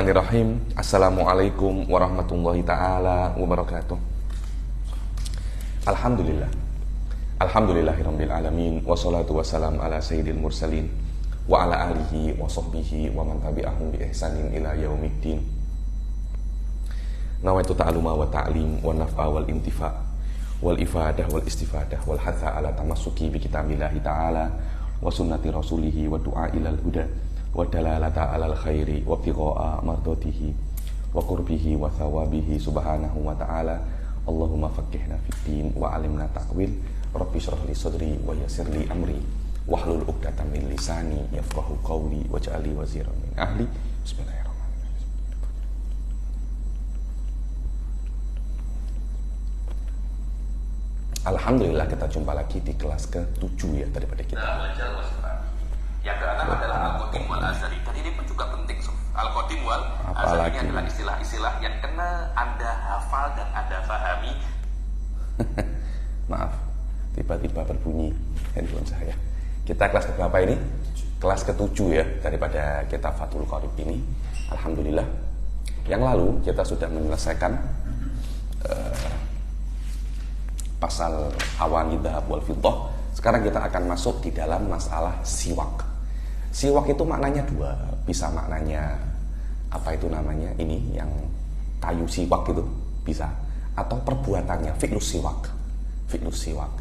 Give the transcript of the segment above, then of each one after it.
Bismillahirrahmanirrahim. Assalamualaikum warahmatullahi ta'ala wabarakatuh. Alhamdulillah. Alhamdulillahirabbil alamin. Wassalatu wassalam ala sayyidil mursalin wa ala alihi wa sahbihi wa man tabi'ahum bi ihsanin ila yaumiddin. Nawaitu ta'aluma wa ta'lim wa naf'a wal intifa' wal ifadah wal istifadah wal hatha ala tamassuki bi kitabillahi ta'ala wa sunnati rasulihi wa du'a ilal huda wa dalalata alal khairi wa ibtigha'a mardatihi wa qurbihi wa thawabihi subhanahu wa ta'ala. Allahumma faqihna fid din wa alimna ta'wil. Rabbi shrah li sadri wa yassir li amri wahlul 'uqdatam min lisani yafqahu qawli waj'alni waziran min ahli. Bismillahirrahmanirrahim. Alhamdulillah, kita jumpa lagi di kelas ke-7 ya daripada kita. Yang keenam adalah al-qadim wal azari. Dan ini pun juga penting, Sof. Al-qadim wal azari ini adalah istilah-istilah yang kena Anda hafal dan Anda pahami. Maaf, tiba-tiba berbunyi handphone saya. Kita kelas keberapa ini? Kelas ke-7 ya daripada kitab Fathul Qorib ini. Alhamdulillah. Yang lalu kita sudah menyelesaikan pasal awani dhahab wal fiddah. Sekarang kita akan masuk di dalam masalah siwak. Siwak itu maknanya dua, bisa maknanya apa itu namanya ini yang kayu siwak itu bisa, atau perbuatannya fi'lus siwak. Fi'lus siwak.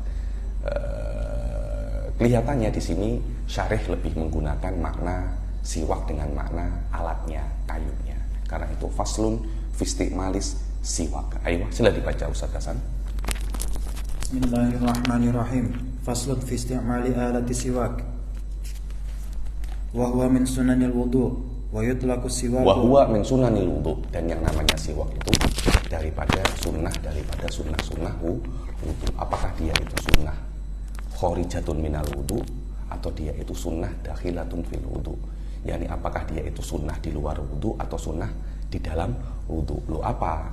Kelihatannya di sini syarih lebih menggunakan makna siwak dengan makna alatnya, kayunya. Karena itu faslun fistimalis siwak. Ayo, sila dibaca Ustaz Hasan. Bismillahirrahmanirrahim. Faslun fi isti'mali alati siwak. Wa huwa min sunanil wudu' wa yutlaqu siwak. Wa huwa min sunanil wudu', dan yang namanya siwak itu daripada sunnah wudu. Apakah dia itu sunnah khorijatun minal wudu atau dia itu sunnah dakhilatun fil wudu? Yani apakah dia itu sunnah di luar wudu atau sunnah di dalam wudu? Lo apa?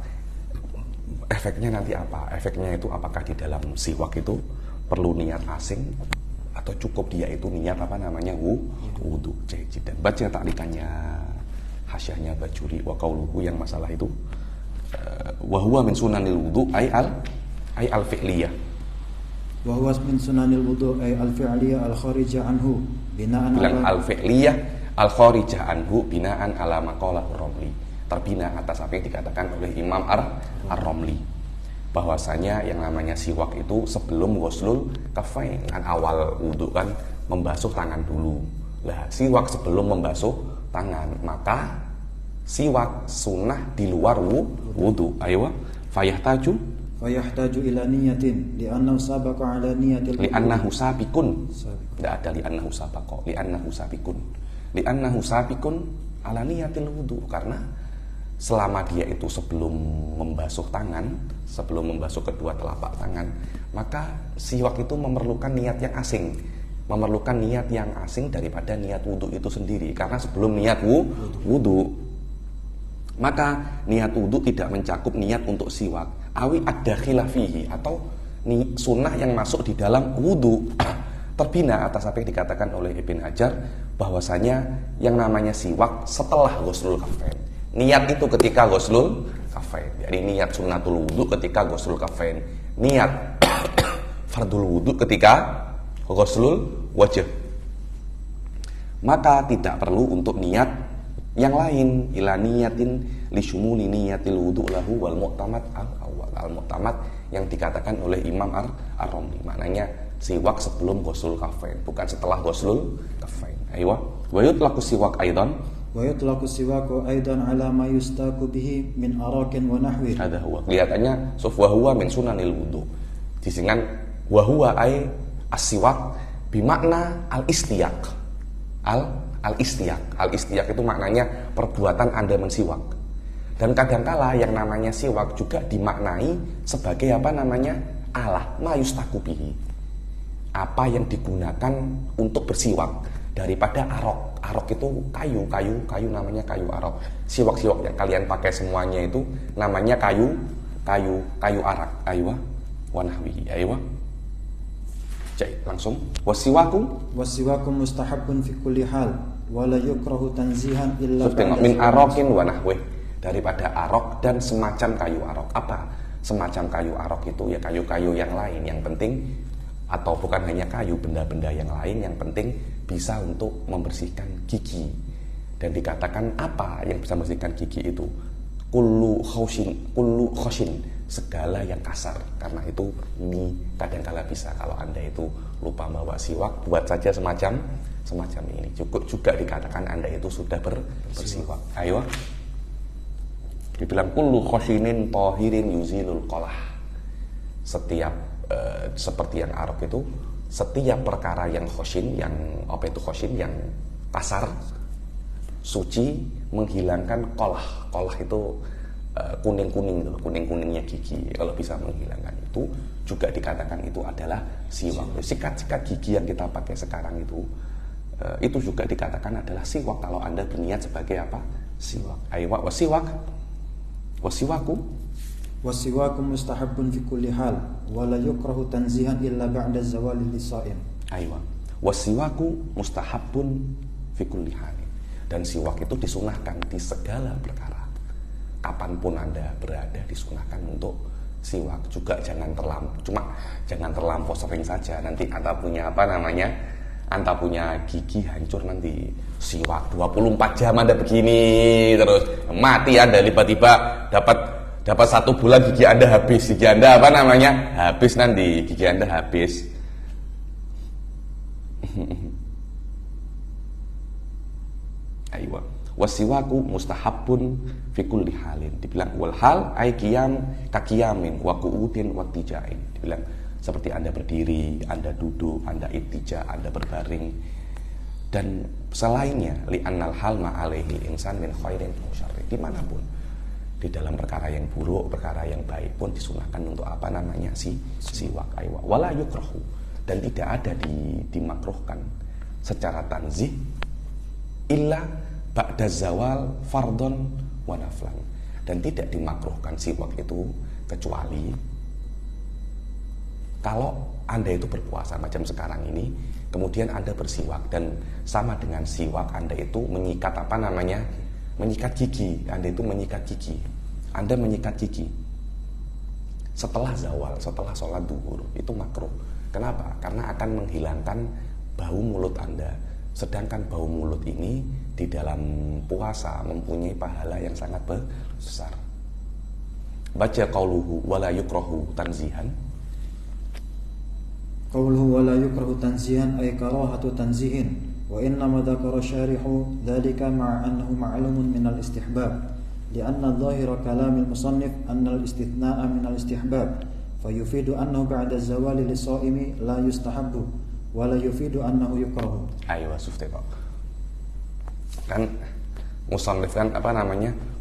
Efeknya nanti apa? Efeknya itu apakah di dalam siwak itu perlu niat asing atau cukup dia itu niat apa namanya wudu. Dan baca taklikannya, hasyahnya Bajuri wa qauluhu yang masalah itu wa huwa min sunanil wudu ay al fi'liyah. Wa huwa min sunanil wudu ay al fi'liyah al kharijah anhu binaan al fi'liyah al kharijah anhu binaan ala maqalah Romli. Terbina atas apa yang dikatakan oleh Imam Ar-Romli, bahwasanya yang namanya siwak itu sebelum ghuslul kafain, kan awal wudu kan membasuh tangan dulu. Lah siwak sebelum membasuh tangan, maka siwak sunnah di luar wudu. Ayo, fayahtaju ila niyatin li'annahu sabaqa ala niyatil li'annahu sabikun. Tidak ada li'annahu sabaqa, li'annahu sabikun ala niyatil wudu. Karena selama dia itu sebelum membasuh tangan, sebelum membasuh kedua telapak tangan, maka siwak itu memerlukan niat yang asing, memerlukan niat yang asing daripada niat wudu itu sendiri. Karena sebelum niat wudu, maka niat wudu tidak mencakup niat untuk siwak. Awi ad-dakhilah fihi, atau sunnah yang masuk di dalam wudu. Terbina atas apa yang dikatakan oleh Ibn Hajar, bahwasanya yang namanya siwak setelah ghuslul kafain. Niat itu ketika ghuslul kafain. Jadi niat sunnatul wudu ketika ghuslul kafain. Niat fardul wudu ketika ghuslul wajh. Maka tidak perlu untuk niat yang lain. Ila niyatin li syumuli niyatil wudu lahu wal mu'tamad al-awwal. Al-mu'tamad yang dikatakan oleh Imam Ar-Romli. Maknanya siwak sebelum ghuslul kafain, bukan setelah ghuslul kafain. Aywa. Wa yutlaqu siwak aidan. Wa yutlaqu siwaku aidan ala ma yustaku bihi min arakin wa nahwi. Ada huwa. Kelihatannya suf wa huwa min sunanil wudu. Disingan wa huwa ay as-siwak bimakna al-istiyaq. Al-istiyaq. Al-istiyaq itu maknanya perbuatan Anda mensiwak. Dan kadangkala yang namanya siwak juga dimaknai sebagai apa namanya? Alah ma yustaku bihi. Apa yang digunakan untuk bersiwak daripada arok. Arok itu kayu namanya kayu arok. Siwak-siwak yang kalian pakai semuanya itu namanya kayu arak. Aywa wa nahwihi. Aywa. Jadi langsung wasiwaku mustahabun fi kulli hal wa la yukrahu tanzihan illa Terus tengok min arokin wa nahwih, daripada arok dan semacam kayu arok. Apa semacam kayu arok itu? Ya kayu-kayu yang lain, yang penting, atau bukan hanya kayu, benda-benda yang lain yang penting bisa untuk membersihkan gigi. Dan dikatakan apa yang bisa membersihkan gigi itu? Kullu khoshin, segala yang kasar. Karena itu ini kadang-kala bisa, kalau Anda itu lupa bawa siwak, buat saja semacam ini. Cukup juga dikatakan Anda itu sudah bersiwak. Ayo. Dibilang kullu khoshinin tohirin yuzilul qolah. Setiap seperti yang Arab itu, setiap perkara yang khoshin, yang apa itu khoshin, yang kasar, suci, menghilangkan qolah. Qolah itu kuning-kuning, kuning-kuningnya gigi. Kalau bisa menghilangkan itu, juga dikatakan itu adalah siwak. Sikat-sikat gigi yang kita pakai sekarang itu juga dikatakan adalah siwak kalau Anda berniat sebagai apa? Siwak. Ayo, wasiwaku mustahabun fi kulli hal wa la yukrahu tanzihan illa ba'da zawali lisaim. Ayo, wasiwaku mustahabun fi kulli hal. Dan siwak itu disunahkan di segala perkara. Kapanpun Anda berada disunahkan untuk siwak. Juga jangan terlampau sering saja. Nanti Anda punya Anda punya gigi hancur nanti. Siwak 24 jam Anda begini terus, mati Anda, tiba-tiba dapat 1 bulan gigi Anda habis. Gigi Anda habis nanti, gigi Anda habis. Ayo, wasiwaku mustahabun fi kulli halin. Dibilang wal hal ay qiyam kaqiyamin wa qu'udin wa tijain. Dibilang seperti Anda berdiri, Anda duduk, Anda ittija, Anda berbaring, dan selainnya li annal hal ma alaihi insan min khairin wa syarrin. Dimanapun, di dalam perkara yang buruk, perkara yang baik pun disunahkan untuk apa namanya siwak. Aywa wala yukrahu, dan tidak ada dimakruhkan secara tanzih illa ba'da zawal fardon wa naflan. Dan tidak dimakruhkan siwak itu kecuali kalau Anda itu berpuasa macam sekarang ini, kemudian Anda bersiwak, dan sama dengan siwak Anda itu menyikat menyikat gigi. Anda itu menyikat gigi. Anda menyikat gigi setelah zawal, setelah sholat duhur, itu makruh. Kenapa? Karena akan menghilangkan bau mulut Anda. Sedangkan bau mulut ini di dalam puasa mempunyai pahala yang sangat besar. Baca qauluhu wala yukrahu tanzihan. Qauluhu wala yukrahu tanzihan ay karahatu tanzihin, wa innama dzakara syarihu dzalika ma'a annahu ma'lumun min al-istihbab, li'anna dhahira kalam al-musannif anna al-istithna'a min al-istihbab, fayufidu annahu ba'da zawali lis-shaimi la yustahabbu wala yufidu annahu yukrahu. Ayo sufte kok. Kan musannif kan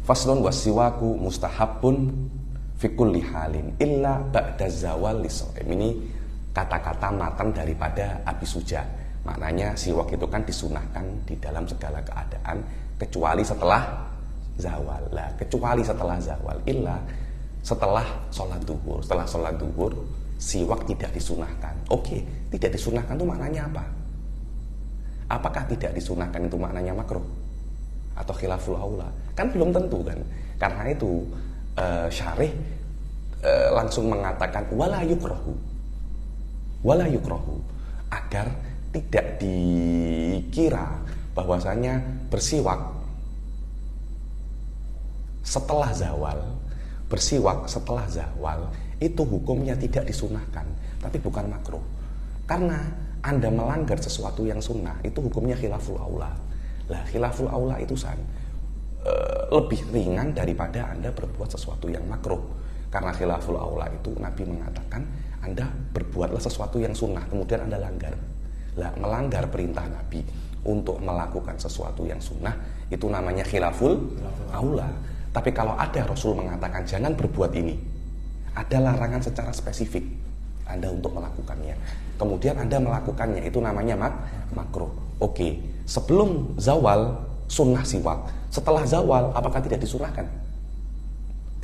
faslun wasiwaku mustahabun fi kulli halin illa ba'da zawal lis-shaim. Ini kata-kata matan daripada Abi Suja. Maknanya siwak itu kan disunahkan di dalam segala keadaan kecuali setelah zawal. Lah, kecuali setelah zawal, illa setelah sholat duhur. Setelah sholat duhur siwak tidak disunahkan. Oke, tidak disunahkan itu maknanya apa? Apakah tidak disunahkan itu maknanya makruh atau khilaful aula? Kan belum tentu kan. Karena itu syarih langsung mengatakan wala yukrahu, agar tidak dikira bahwasanya bersiwak setelah zawal itu hukumnya tidak disunahkan, tapi bukan makruh. Karena Anda melanggar sesuatu yang sunnah, itu hukumnya khilaful aula. Lah, khilaful aula itu lebih ringan daripada Anda berbuat sesuatu yang makruh. Karena khilaful aula itu Nabi mengatakan Anda berbuatlah sesuatu yang sunnah, kemudian Anda langgar. Lah, melanggar perintah Nabi untuk melakukan sesuatu yang sunnah, itu namanya khilaful aula. Tapi kalau ada Rasul mengatakan jangan berbuat ini, ada larangan secara spesifik Anda untuk melakukannya, kemudian Anda melakukannya, itu namanya makruh. Oke, sebelum zawal sunnah siwak, setelah zawal apakah tidak disunahkan?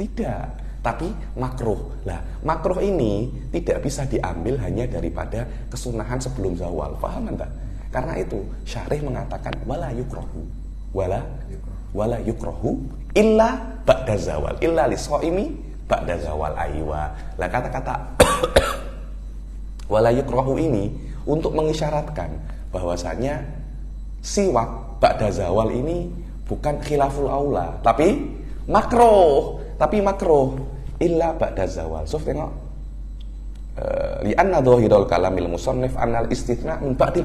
Tidak, tapi makruh. Lah, makruh ini tidak bisa diambil hanya daripada kesunahan sebelum zawal. Paham Anda? Karena itu syarih mengatakan wala yukrahu illa ba'da zawal, illa lisoimi ba'da zawal. Aywa. Lah kata-kata wala yukrahu ini untuk mengisyaratkan bahwasanya siwak ba'da zawal ini bukan khilaful aula, tapi makruh illa ba'da zawal. So tengok li'anna dhahirul kalamil musannif annal istitsna min ba'dil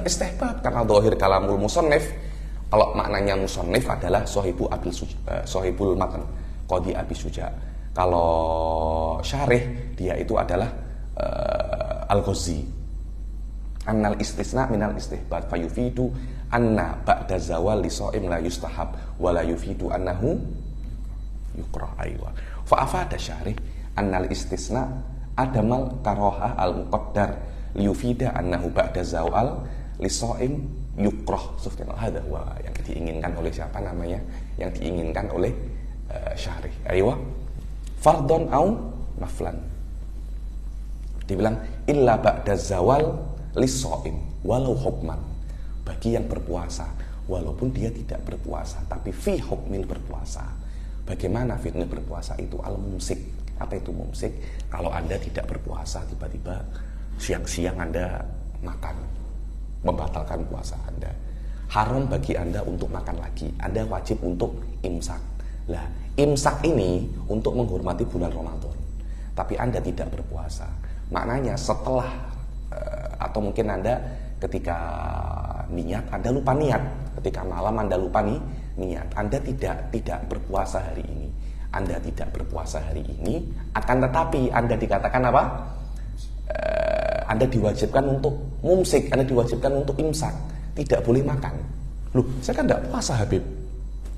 istihbab, karena dhahir kalamul musannif, kalau maknanya musannif adalah sahibul matan qadi Abi Suja. Kalau syarih dia itu adalah Al-Ghazi. Annal istisna minal istihbab fayufidu anna ba'da zawal li shaim la yustahab wa la yufidu annahu yukrah. Aywa. Fa afada syarih annal istisna adamal karohah al-muqaddar liyufida annahu ba'da zawal lisoim yukrah. Subhanallah, hadha huwa yang diinginkan oleh siapa namanya? Yang diinginkan oleh syarih. Aywa. Fardon au naflan. Dibilang illa ba'da zawal lisoim walau hukman, bagi yang berpuasa walaupun dia tidak berpuasa, tapi fi hukmil berpuasa. Bagaimana fitnah berpuasa itu? Al-mumsik. Apa itu mumsik? Kalau Anda tidak berpuasa, tiba-tiba siang-siang Anda makan, membatalkan puasa Anda. Haram bagi Anda untuk makan lagi. Anda wajib untuk imsak. Lah, imsak ini untuk menghormati bulan Ramadan. Tapi Anda tidak berpuasa. Maknanya setelah atau mungkin Anda ketika niat Anda lupa niat. Ketika malam Anda lupa niat. Anda tidak berpuasa hari ini. Anda tidak berpuasa hari ini, akan tetapi Anda dikatakan apa? Anda diwajibkan untuk mumsik, Anda diwajibkan untuk imsak, tidak boleh makan. Loh, saya kan tidak puasa Habib.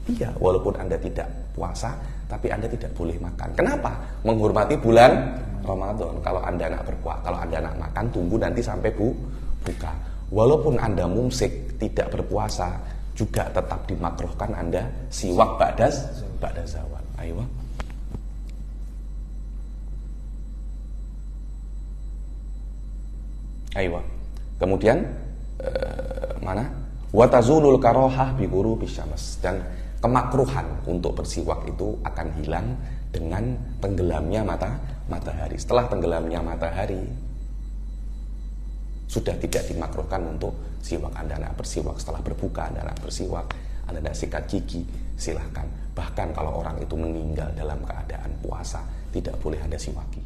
Iya, walaupun Anda tidak puasa, tapi Anda tidak boleh makan. Kenapa? Menghormati bulan Ramadan. Kalau Anda nak berpuasa, kalau Anda nak makan, tunggu nanti sampai buka. Walaupun Anda mumsik, tidak berpuasa, juga tetap dimakruhkan Anda siwak ba'da zawal. Ayo. Kemudian mana? Wa tazulul karohah bi ghurubi syams, dan kemakruhan untuk bersiwak itu akan hilang dengan tenggelamnya matahari. Setelah tenggelamnya matahari sudah tidak dimakruhkan untuk siwak. Anda nak bersiwak setelah berbuka, Anda nak bersiwak, Anda nak sikat gigi, silahkan. Bahkan kalau orang itu meninggal dalam keadaan puasa, tidak boleh Anda siwaki.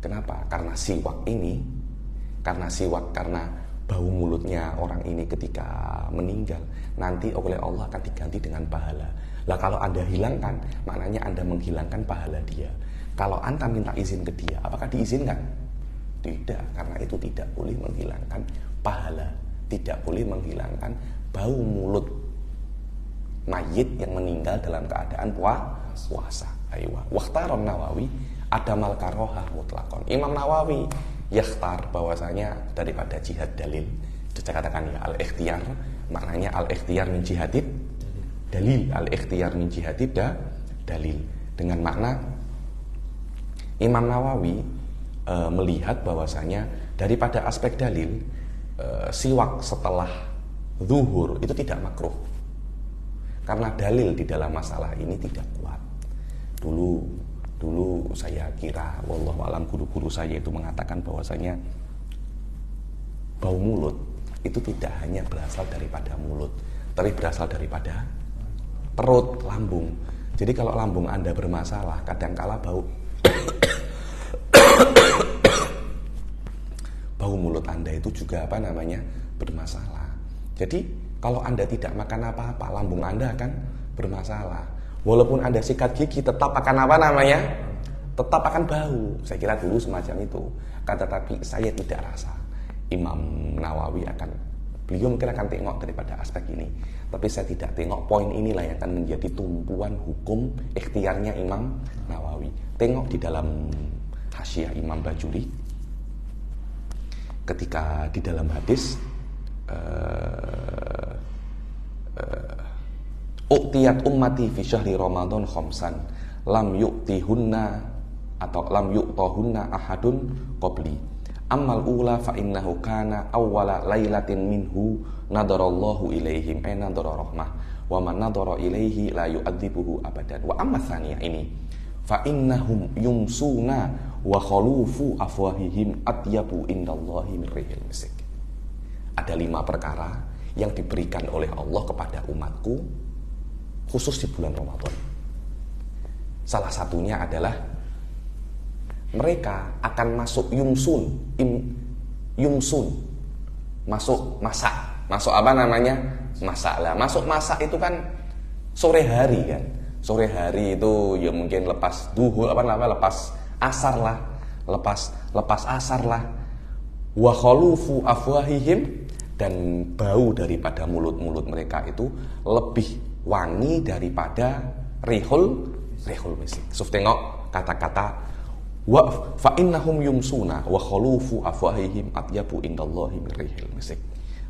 Kenapa? Karena bau mulutnya orang ini ketika meninggal nanti oleh Allah akan diganti dengan pahala. Lah kalau Anda hilangkan, maknanya Anda menghilangkan pahala dia. Kalau Anda minta izin ke dia, apakah diizinkan? Tidak, karena itu tidak boleh menghilangkan pahala, tidak boleh menghilangkan bau mulut mayit yang meninggal dalam keadaan puasa. Aywa. Wakhtaron Nawawi adamal karohah mutlakon. Imam Nawawi yakhtar bahwasanya daripada jihad dalil, saya katakan ya al-ikhtiyar, maknanya al-ikhtiyar min jihadid dalil, al-ikhtiyar min jihadid dalil, dengan makna Imam Nawawi melihat bahwasanya daripada aspek dalil, siwak setelah zuhur itu tidak makruh, karena dalil di dalam masalah ini tidak kuat. Dulu saya kira, wallahu alam, guru-guru saya itu mengatakan bahwasanya bau mulut itu tidak hanya berasal daripada mulut, tapi berasal daripada perut, lambung. Jadi kalau lambung Anda bermasalah, kadangkala bau bau mulut Anda itu juga bermasalah. Jadi kalau Anda tidak makan apa-apa, lambung Anda akan bermasalah. Walaupun Anda sikat gigi, tetap akan tetap akan bau. Saya kira dulu semacam itu. Tetapi saya tidak rasa Imam Nawawi beliau mungkin akan tengok daripada aspek ini. Tapi saya tidak tengok poin inilah yang akan menjadi tumpuan hukum ikhtiarnya Imam Nawawi. Tengok di dalam Hasyiah Imam Bajuri, ketika di dalam hadis uqtiyat ummati fi syahri Ramadan khamsan lam yu'tihunna atau lam yu'tahunna ahadun qabli Ammal ula fa innahu kana awwala lailatin minhu nadarallahu ilaihim ay nadara rahmah wa man nadara ilaihi la yu'adzibuhu abadan. Wa amma tsaniyah ini fa innahum yumsuna wa khalufu afwahihim atyabu indallahi min rihil misk. Ada 5 perkara yang diberikan oleh Allah kepada umatku khusus di bulan Ramadan. Salah satunya adalah mereka akan masuk yumsun, masuk masak. Masuk apa namanya? Masak lah. Masuk masak itu kan sore hari kan. Sore hari itu ya mungkin lepas duhur lepas asar lah. Lepas asar lah. Wa khalufu afwahihim, dan bau daripada mulut-mulut mereka itu lebih wangi daripada rihul misk. So tengok kata-kata wa fa innahum yumsuna wa khalufu afwahihim atyabu indallahi min rihil misk.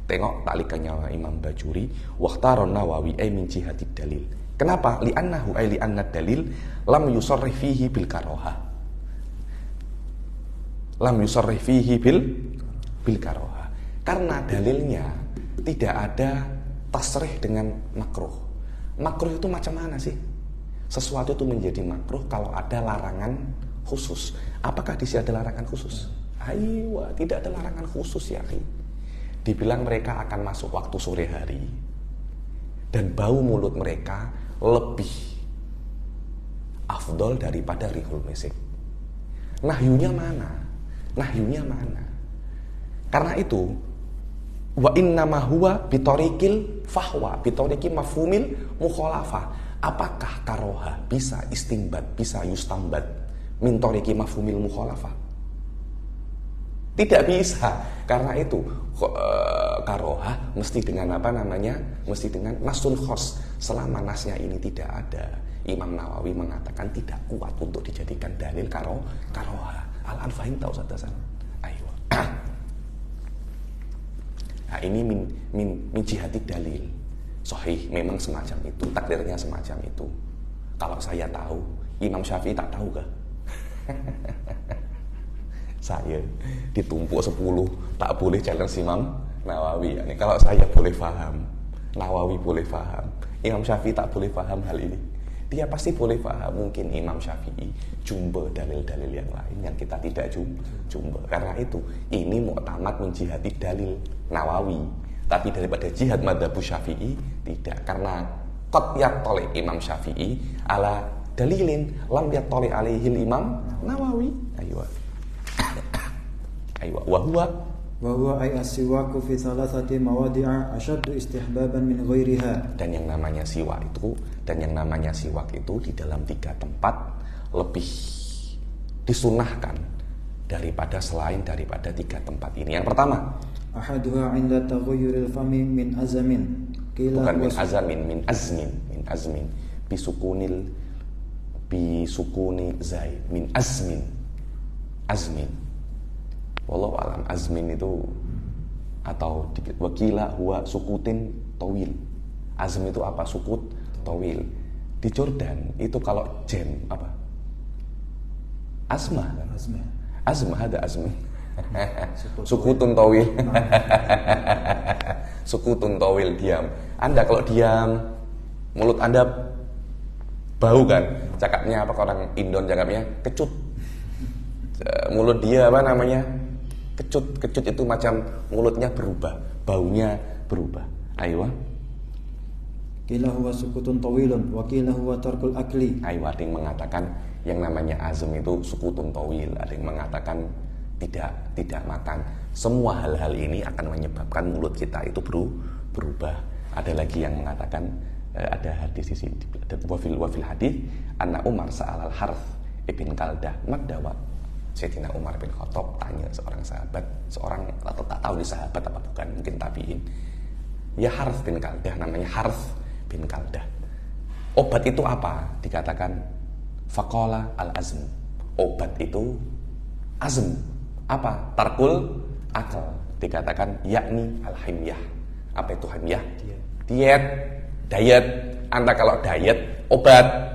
Tengok taklikannya Imam Bajuri, waqtaron Nawawi ay min jihadid dalil. Kenapa? Li'annahu ay li'anna dalil lam yusarrih fihi bil karoha. Lam yusarrih fihi bil karoha. Karena dalilnya tidak ada tasrih dengan makruh. Makruh itu macam mana sih? Sesuatu itu menjadi makruh kalau ada larangan khusus. Apakah di sini ada larangan khusus? Ayo, tidak ada larangan khusus ya. Dibilang mereka akan masuk waktu sore hari dan bau mulut mereka lebih afdol daripada rihul misk. Nahyunya mana? Karena itu wa innama huwa bitorikil fahwa bitoriki mafhumil mukhalafah. Apakah karoha bisa istinbat, bisa yustambat min toriki mafhumil mukhalafah? Tidak bisa. Karena itu karoha mesti dengan apa namanya? Mesti dengan nasul khos. Selama nasnya ini tidak ada, Imam Nawawi mengatakan tidak kuat untuk dijadikan dalil karoha. Al-Anfahim tahu Ustaz? Ayo. Nah, ini min jihadid dalil. Sahih, memang semacam itu, takdirnya semacam itu. Kalau saya tahu, Imam Syafi'i tak tahu kah? Saya ditumpuk 10, tak boleh challenge Imam Nawawi. Yani, kalau saya boleh paham, Nawawi boleh paham, Imam Syafi'i tak boleh paham hal ini. Dia pasti boleh paham. Mungkin Imam Syafi'i jumbo dalil-dalil yang lain yang kita tidak jumbo. Karena itu, ini mu'tamad menjihadi dalil Nawawi. Tapi daripada jihad madzhab Syafi'i tidak. Karena qad yattali Imam Syafi'i ala dalilin lam yattali alaihi Imam Nawawi. Ayo. Wa huwa ay as-siwaku fi thalathati mawadi'a ashaddu istihbaban min ghairiha. Dan yang namanya siwak itu di dalam 3 tempat lebih disunahkan daripada selain daripada 3 tempat ini. Yang pertama, ahaduha 'inda taghayyuril fami min azamin. Bukan min azamin, min azmin. Bisukuni zai, min azmin. Wallahu alam, azmin itu atau wakila huwa sukutin tawil. Azm itu apa? Sukut tawil. Di Jordan itu kalau jam apa? Azmah kan? Azmah ada azmin. Sukutun tawil. Sukutun tawil, diam. Anda kalau diam, mulut Anda bau kan? Cakapnya apa? Orang Indon cakapnya kecut. Mulut dia apa namanya? Kecut itu macam mulutnya berubah, baunya berubah. Ayo. Qila huwa sukutun tawilun wa qila huwa tarkul akli. Ayo, ada yang mengatakan yang namanya azm itu sukutun tawil, ada yang mengatakan tidak makan. Semua hal-hal ini akan menyebabkan mulut kita itu berubah. Ada lagi yang mengatakan ada hadis di sini, wafil hadis anna Umar sa'al al-Harth ibn Kaldah madawat. Sayyidina Umar bin Khattab tanya seorang sahabat, atau tak tahu di sahabat apa bukan, mungkin tabi'in. Ya Harth bin Kaldah, namanya Harth bin Kaldah. Obat itu apa? Dikatakan faqala al-azm. Obat itu azm. Apa? Tarkul akal. Dikatakan yakni al-himyah. Apa itu himyah? Diet. Anda kalau diet, obat.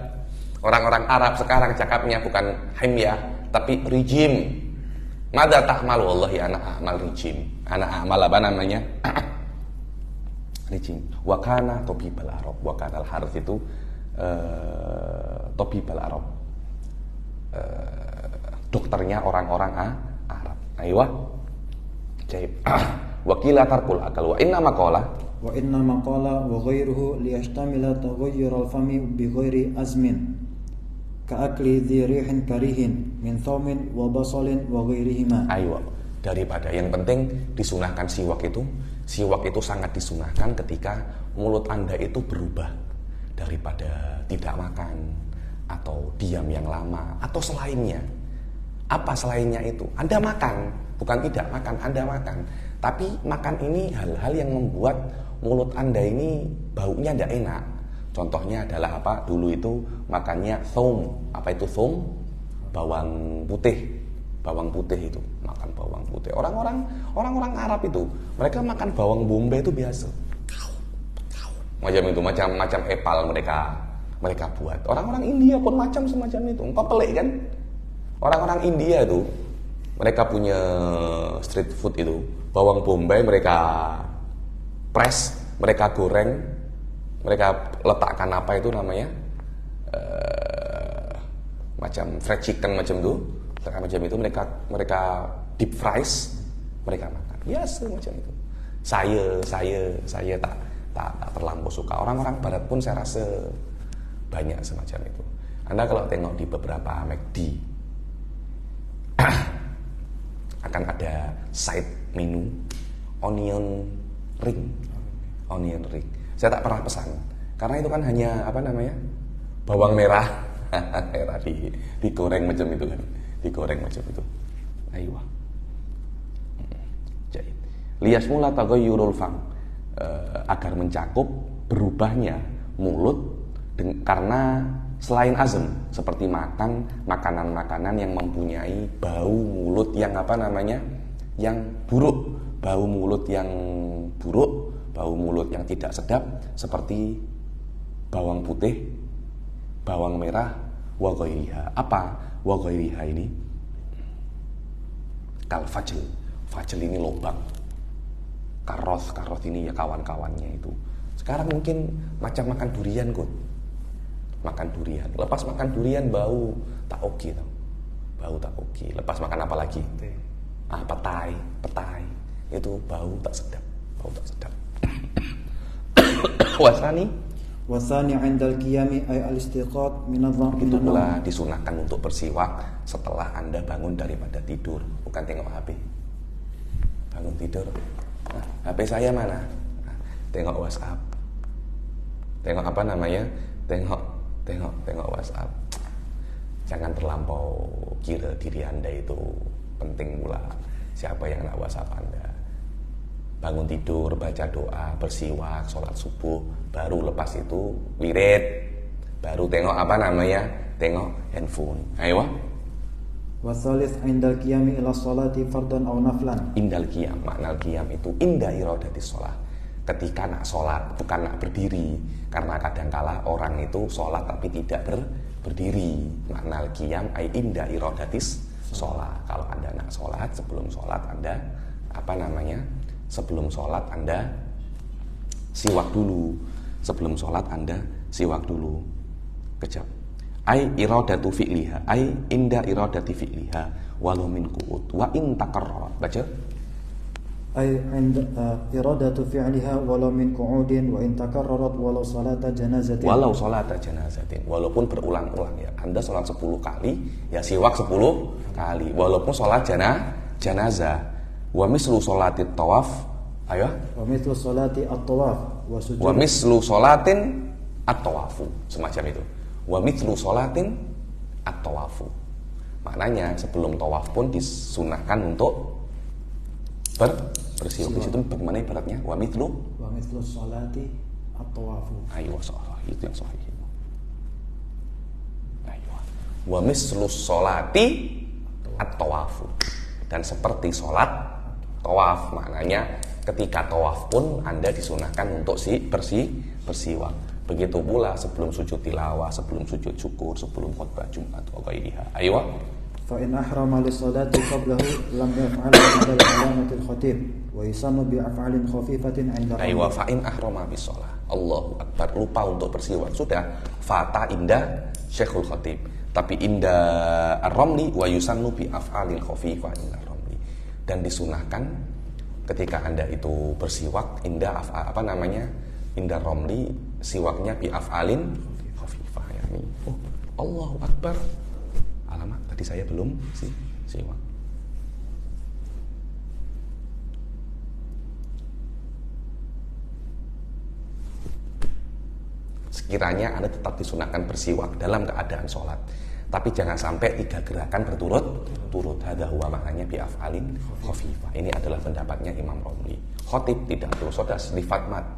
Orang-orang Arab sekarang cakapnya bukan himyah, tapi Mada ta'mal wallahi ana a'mal rijim. Ana a'mal apa namanya? Rijim. Wa kana tabibal arab. Wa kana al-Harits itu tabibal arab. Dokternya orang-orang Arab. Aywa. Jaib. Wa qila tarkul akal wa inna maqala wa inna maqala wa ghayruhu liyashtamila taghayyur al-fami bi ghairi azmin ka'akli dhi rihin karihin min thawmin wa basalin wa ghairihima. Ayo, daripada yang penting disunahkan siwak itu sangat disunahkan ketika mulut Anda itu berubah daripada tidak makan atau diam yang lama atau selainnya. Apa selainnya itu? Anda makan, bukan tidak makan, Anda makan. Tapi makan ini hal-hal yang membuat mulut Anda ini baunya tidak enak. Contohnya adalah apa? Dulu itu makannya thum. Apa itu thum? Bawang putih. Bawang putih itu, makan bawang putih. Orang-orang Arab itu, mereka makan bawang bombay itu biasa. Macam itu, macam epal mereka buat. Orang-orang India pun macam semacam itu. Engkau pelik kan? Orang-orang India itu, mereka punya street food itu, bawang bombay mereka press, mereka goreng, mereka letakkan apa itu namanya macam fried chicken macam itu mereka deep fries, mereka makan biasa macam itu. Saya tak terlampau suka. Orang-orang Barat pun saya rasa banyak semacam itu. Anda kalau tengok di beberapa McD akan ada side menu onion ring. Saya tak pernah pesan karena itu kan hanya apa namanya bawang merah digoreng macam itu kan, Aiyah. Jadi liyasmula taghayyurul fam, agar mencakup berubahnya mulut karena selain azam seperti makan makanan-makanan yang mempunyai bau mulut yang apa namanya yang buruk, bau mulut yang tidak sedap seperti bawang putih, bawang merah, wa ghairiha. Apa wa ghairiha ini? Kal fajl ini lubang. Karos ini ya kawan-kawannya itu. Sekarang mungkin macam makan durian kot. Makan durian. Lepas makan durian bau tak oke tau. Bau tak oke. Lepas makan apa lagi? Petai. Itu bau tak sedap. Wasani 'indal qiyami ay al-istiqat min adh-dham. Itu pula disunahkan untuk bersiwak setelah Anda bangun daripada tidur, bukan tengok HP. Bangun tidur, HP saya mana? Tengok WhatsApp. Tengok apa namanya? Tengok WhatsApp. Jangan terlampau kira diri Anda itu penting pula. Siapa yang nak WhatsApp Anda? Bangun tidur, baca doa, bersiwak, sholat subuh, baru lepas itu wirid, baru tengok apa namanya, tengok handphone. Ayo. Wasalis indal qiyami ila sholati fardan aw naflan. Indal qiyam, makna qiyam itu inda iradatis sholat. Ketika nak sholat, bukan nak berdiri, karena kadangkala orang itu sholat tapi tidak berdiri. Makna qiyam ay inda iradatis sholat. Kalau Anda nak sholat, sebelum sholat Anda apa namanya? Sebelum sholat Anda siwak dulu. Kejap. Ai iradatu fi'liha, ai inda iradati fi'liha walau min qu'ud wa in takarrarat. Baca. Ai inda iradatu fi'liha walau min qu'udin wa in takarrarat walau salata janazatin. Walaupun berulang-ulang ya. Anda sholat 10 kali, ya siwak 10 kali. Walaupun sholat janazah. Wa mislu sholatit tawaf, ayo. Wa mislu sholati at-tawaf wa sujud. Wa mislu sholatin at-tawafu, semacam itu. Wa mislu sholatin at-tawafu. Maknanya sebelum tawaf pun disunahkan untuk bersiwak. Di situ bagaimana ibaratnya? Wa mislu sholati at-tawafu. Ayo, itu yang sahih. Ayo. Wa mislu sholati at-tawafu. Dan seperti sholat tawaf, maknanya ketika tawaf pun Anda disunahkan untuk bersiwak. Begitu pula sebelum sujud tilawah, sebelum sujud syukur, sebelum khutbah Jumat wa ghairiha. Ayo. فإن أحرم للصلاة قبله لم يفعل عند العلامة الخطيب ويسن بأفعال خفيفة عند Aywa fa'in ahrama bisolah. Allahu Akbar. Lupa untuk bersiwak. Sudah. Fata inda Syekhul Khatib. Tapi inda ar-Ramli wa yusannu bi af'alin khafifah inda ar-Ramli. Dan disunahkan ketika Anda itu bersiwak inda inda Ramli, siwaknya bi af'alin khafifah, yakni Allahu Akbar. Alamak, tadi saya belum siwak. Sekiranya Anda tetap disunahkan bersiwak dalam keadaan sholat, tapi jangan sampai 3 gerakan berturut-turut. Hadza huwa maknanya bi af'alin khafifah. Ini adalah pendapatnya Imam Romli. Khatib tidak perlu sodas lifat mat.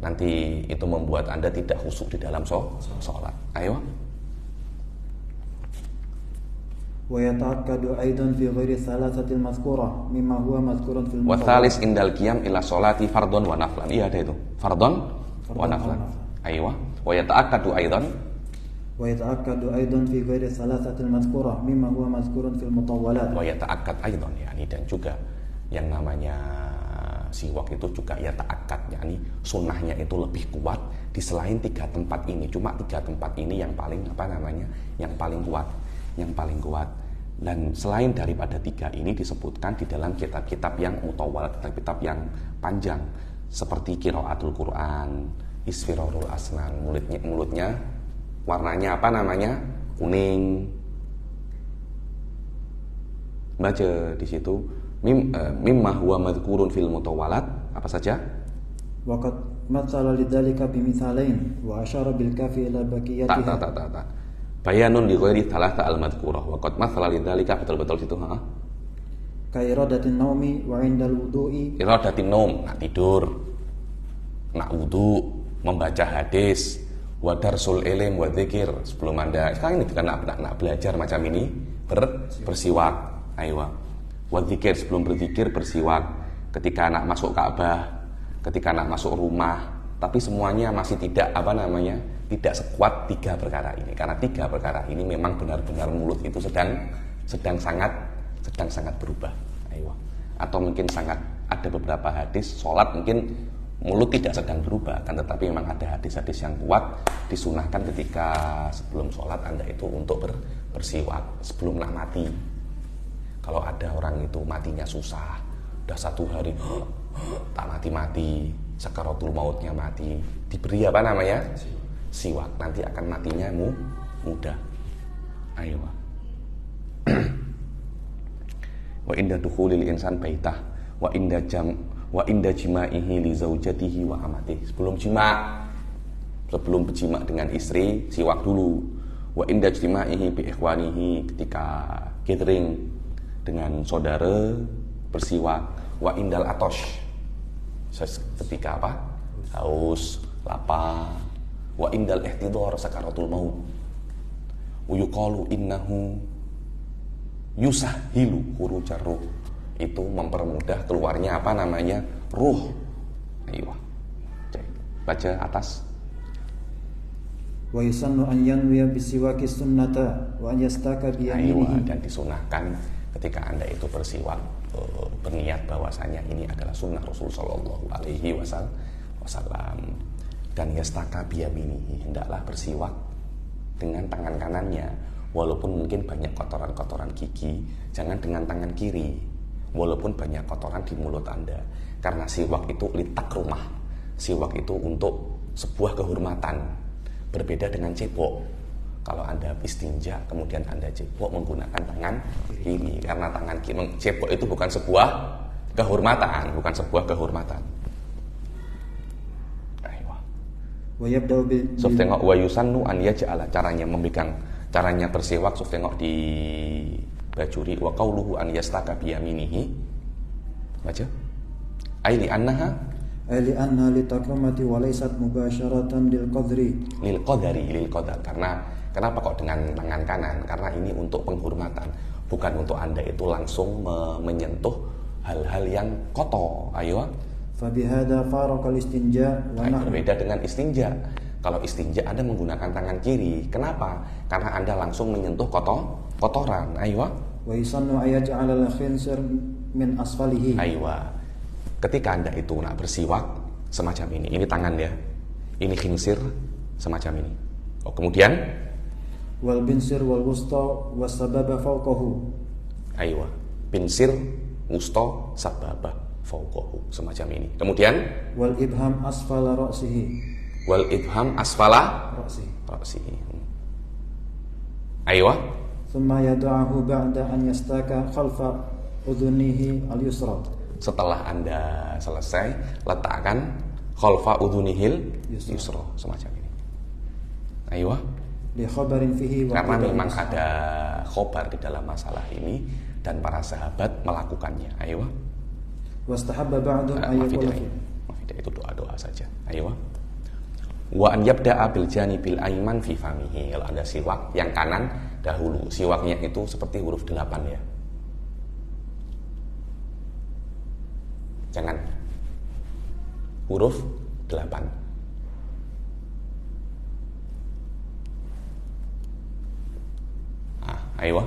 Nanti itu membuat Anda tidak khusyuk di dalam sholat. Ayo. ويتأكد أيضا في غير الثلاثة المذكورة مما هو مذكور في المطلق. Wathalis indal qiyam ila sholati fardhon wa naflan. Iya ada itu. Fardhon wa naflan. Ayo. ويتأكد أيضا في غير الثلاثة المذكورة مما هو مذكور في المطولات. ويتأكد أيضا yakni, dan juga yang namanya siwak itu juga yata'akkad, yakni sunnahnya itu lebih kuat di selain 3 tempat ini. Cuma 3 tempat ini yang paling yang paling kuat. Dan selain daripada 3 ini disebutkan di dalam kitab-kitab yang mutawwalat, kitab-kitab yang panjang seperti qiraatul Quran, isfirarul asnan, mulutnya warnanya kuning. Baca di situ mimma huwa madhkurun fil mutawwalat, apa saja? Waqad matsala lidzalika bimithalain wa asyara bil kafi ila baqiyatiha. Tak. Bayanun li ghairi thalatha al madhkurah. Waqad matsala lidzalika, betul-betul situ, Ka iradatin naumi wa indal wudu'i. Iradatin naum, nak tidur, nak wudu, membaca hadis, wa darsul ilm wa dzikir. Sebelum Anda sekarang ini bukan nak belajar macam ini, bersiwak. Ayo. Wa dzikir, sebelum berzikir bersiwak. Ketika nak masuk Ka'bah, ketika nak masuk rumah. Tapi semuanya masih tidak tidak sekuat 3 perkara ini. Karena 3 perkara ini memang benar-benar mulut itu sedang sangat berubah. Ayo. Atau mungkin ada beberapa hadis sholat mungkin mulut tidak sedang berubah, kan, tetapi memang ada hadis-hadis yang kuat disunahkan ketika sebelum sholat Anda itu untuk bersiwak sebelum nak mati. Kalau ada orang itu matinya susah, udah 1 hari tak mati-mati, sakaratul mautnya mati, diberi siwak, nanti akan matinya mudah. Ayo. Wa inda dukhulil insan baitah wa inda jima'ihi li zaujatihi wa amatihi. Sebelum berjima dengan istri, siwak dulu. Wa inda jima'ihi bi ikhwanihi, ketika gathering dengan saudara bersiwak. Wa indal atosh, ketika haus, lapar. Wa indal ihtidhar sakaratul maut. Wa yuqalu innahu yusahhilu khurujar ruh, itu mempermudah keluarnya ruh. Ayo. Baca atas. Wa yusannu an yanwiya bisiwaki sunnata wa an yastaka bi yaminihi. Dan disunahkan ketika Anda itu bersiwak berniat bahwasanya ini adalah sunnah Rasul sallallahu alaihi wasallam. Dan yastaka bi yaminihi, hendaklah bersiwak dengan tangan kanannya. Walaupun mungkin banyak kotoran-kotoran gigi, jangan dengan tangan kiri. Walaupun banyak kotoran di mulut Anda. Karena siwak itu litak rumah. Siwak itu untuk sebuah kehormatan. Berbeda dengan cebok. Kalau Anda istinja, kemudian Anda cebok menggunakan tangan kiri. Karena tangan kiri, cebok itu bukan sebuah kehormatan. So tengok wa yusannu an yaj'ala, caranya bersiwak, so tengok di bajuri. Wa qauluhu an yastaka bi yaminihi. Baca. Ai li annaha li takramati wa laysat mubasharatan lil qadar. Karena kenapa kok dengan tangan kanan? Karena ini untuk penghormatan, bukan untuk Anda itu langsung menyentuh hal-hal yang kotor. Ayo. Fabihada faraqal istinja wa nahwu. Berbeda dengan istinja. Kalau istinja Anda menggunakan tangan kiri. Kenapa? Karena Anda langsung menyentuh kotoran. Ayo. Wa yusannu ayaj'ala al-khinsir min asfalihi. Aywa. Ketika Anda itu nak bersiwak semacam ini tangan ya. Ini khinsir semacam ini. Oh, kemudian wal binsir wal wusta was sababa fawqahu. Aywa. Binsir, wusta, sababa fawqahu, semacam ini. Kemudian wal ibham asfala ra'sihi. Wal ibham asfala ra'sihi. Aywa. Thumma yad'ahu ba'da an yastaka khalfa udhunihi al-yusra. Setelah Anda selesai, letakkan khalfa udhunihil yusra, semacam ini. Aywa. Li khabarin fihi wa karena memang ada khobar di dalam masalah ini dan para sahabat melakukannya. Aywa. Wastahabba ba'dun ayyaqula itu doa-doa saja. Aywa. Wa an yabda'a bil janibil ayman fi famihi. Kalau ada siwak yang kanan dahulu. Siwaknya itu seperti huruf 8 ya. Jangan huruf 8. Aywa.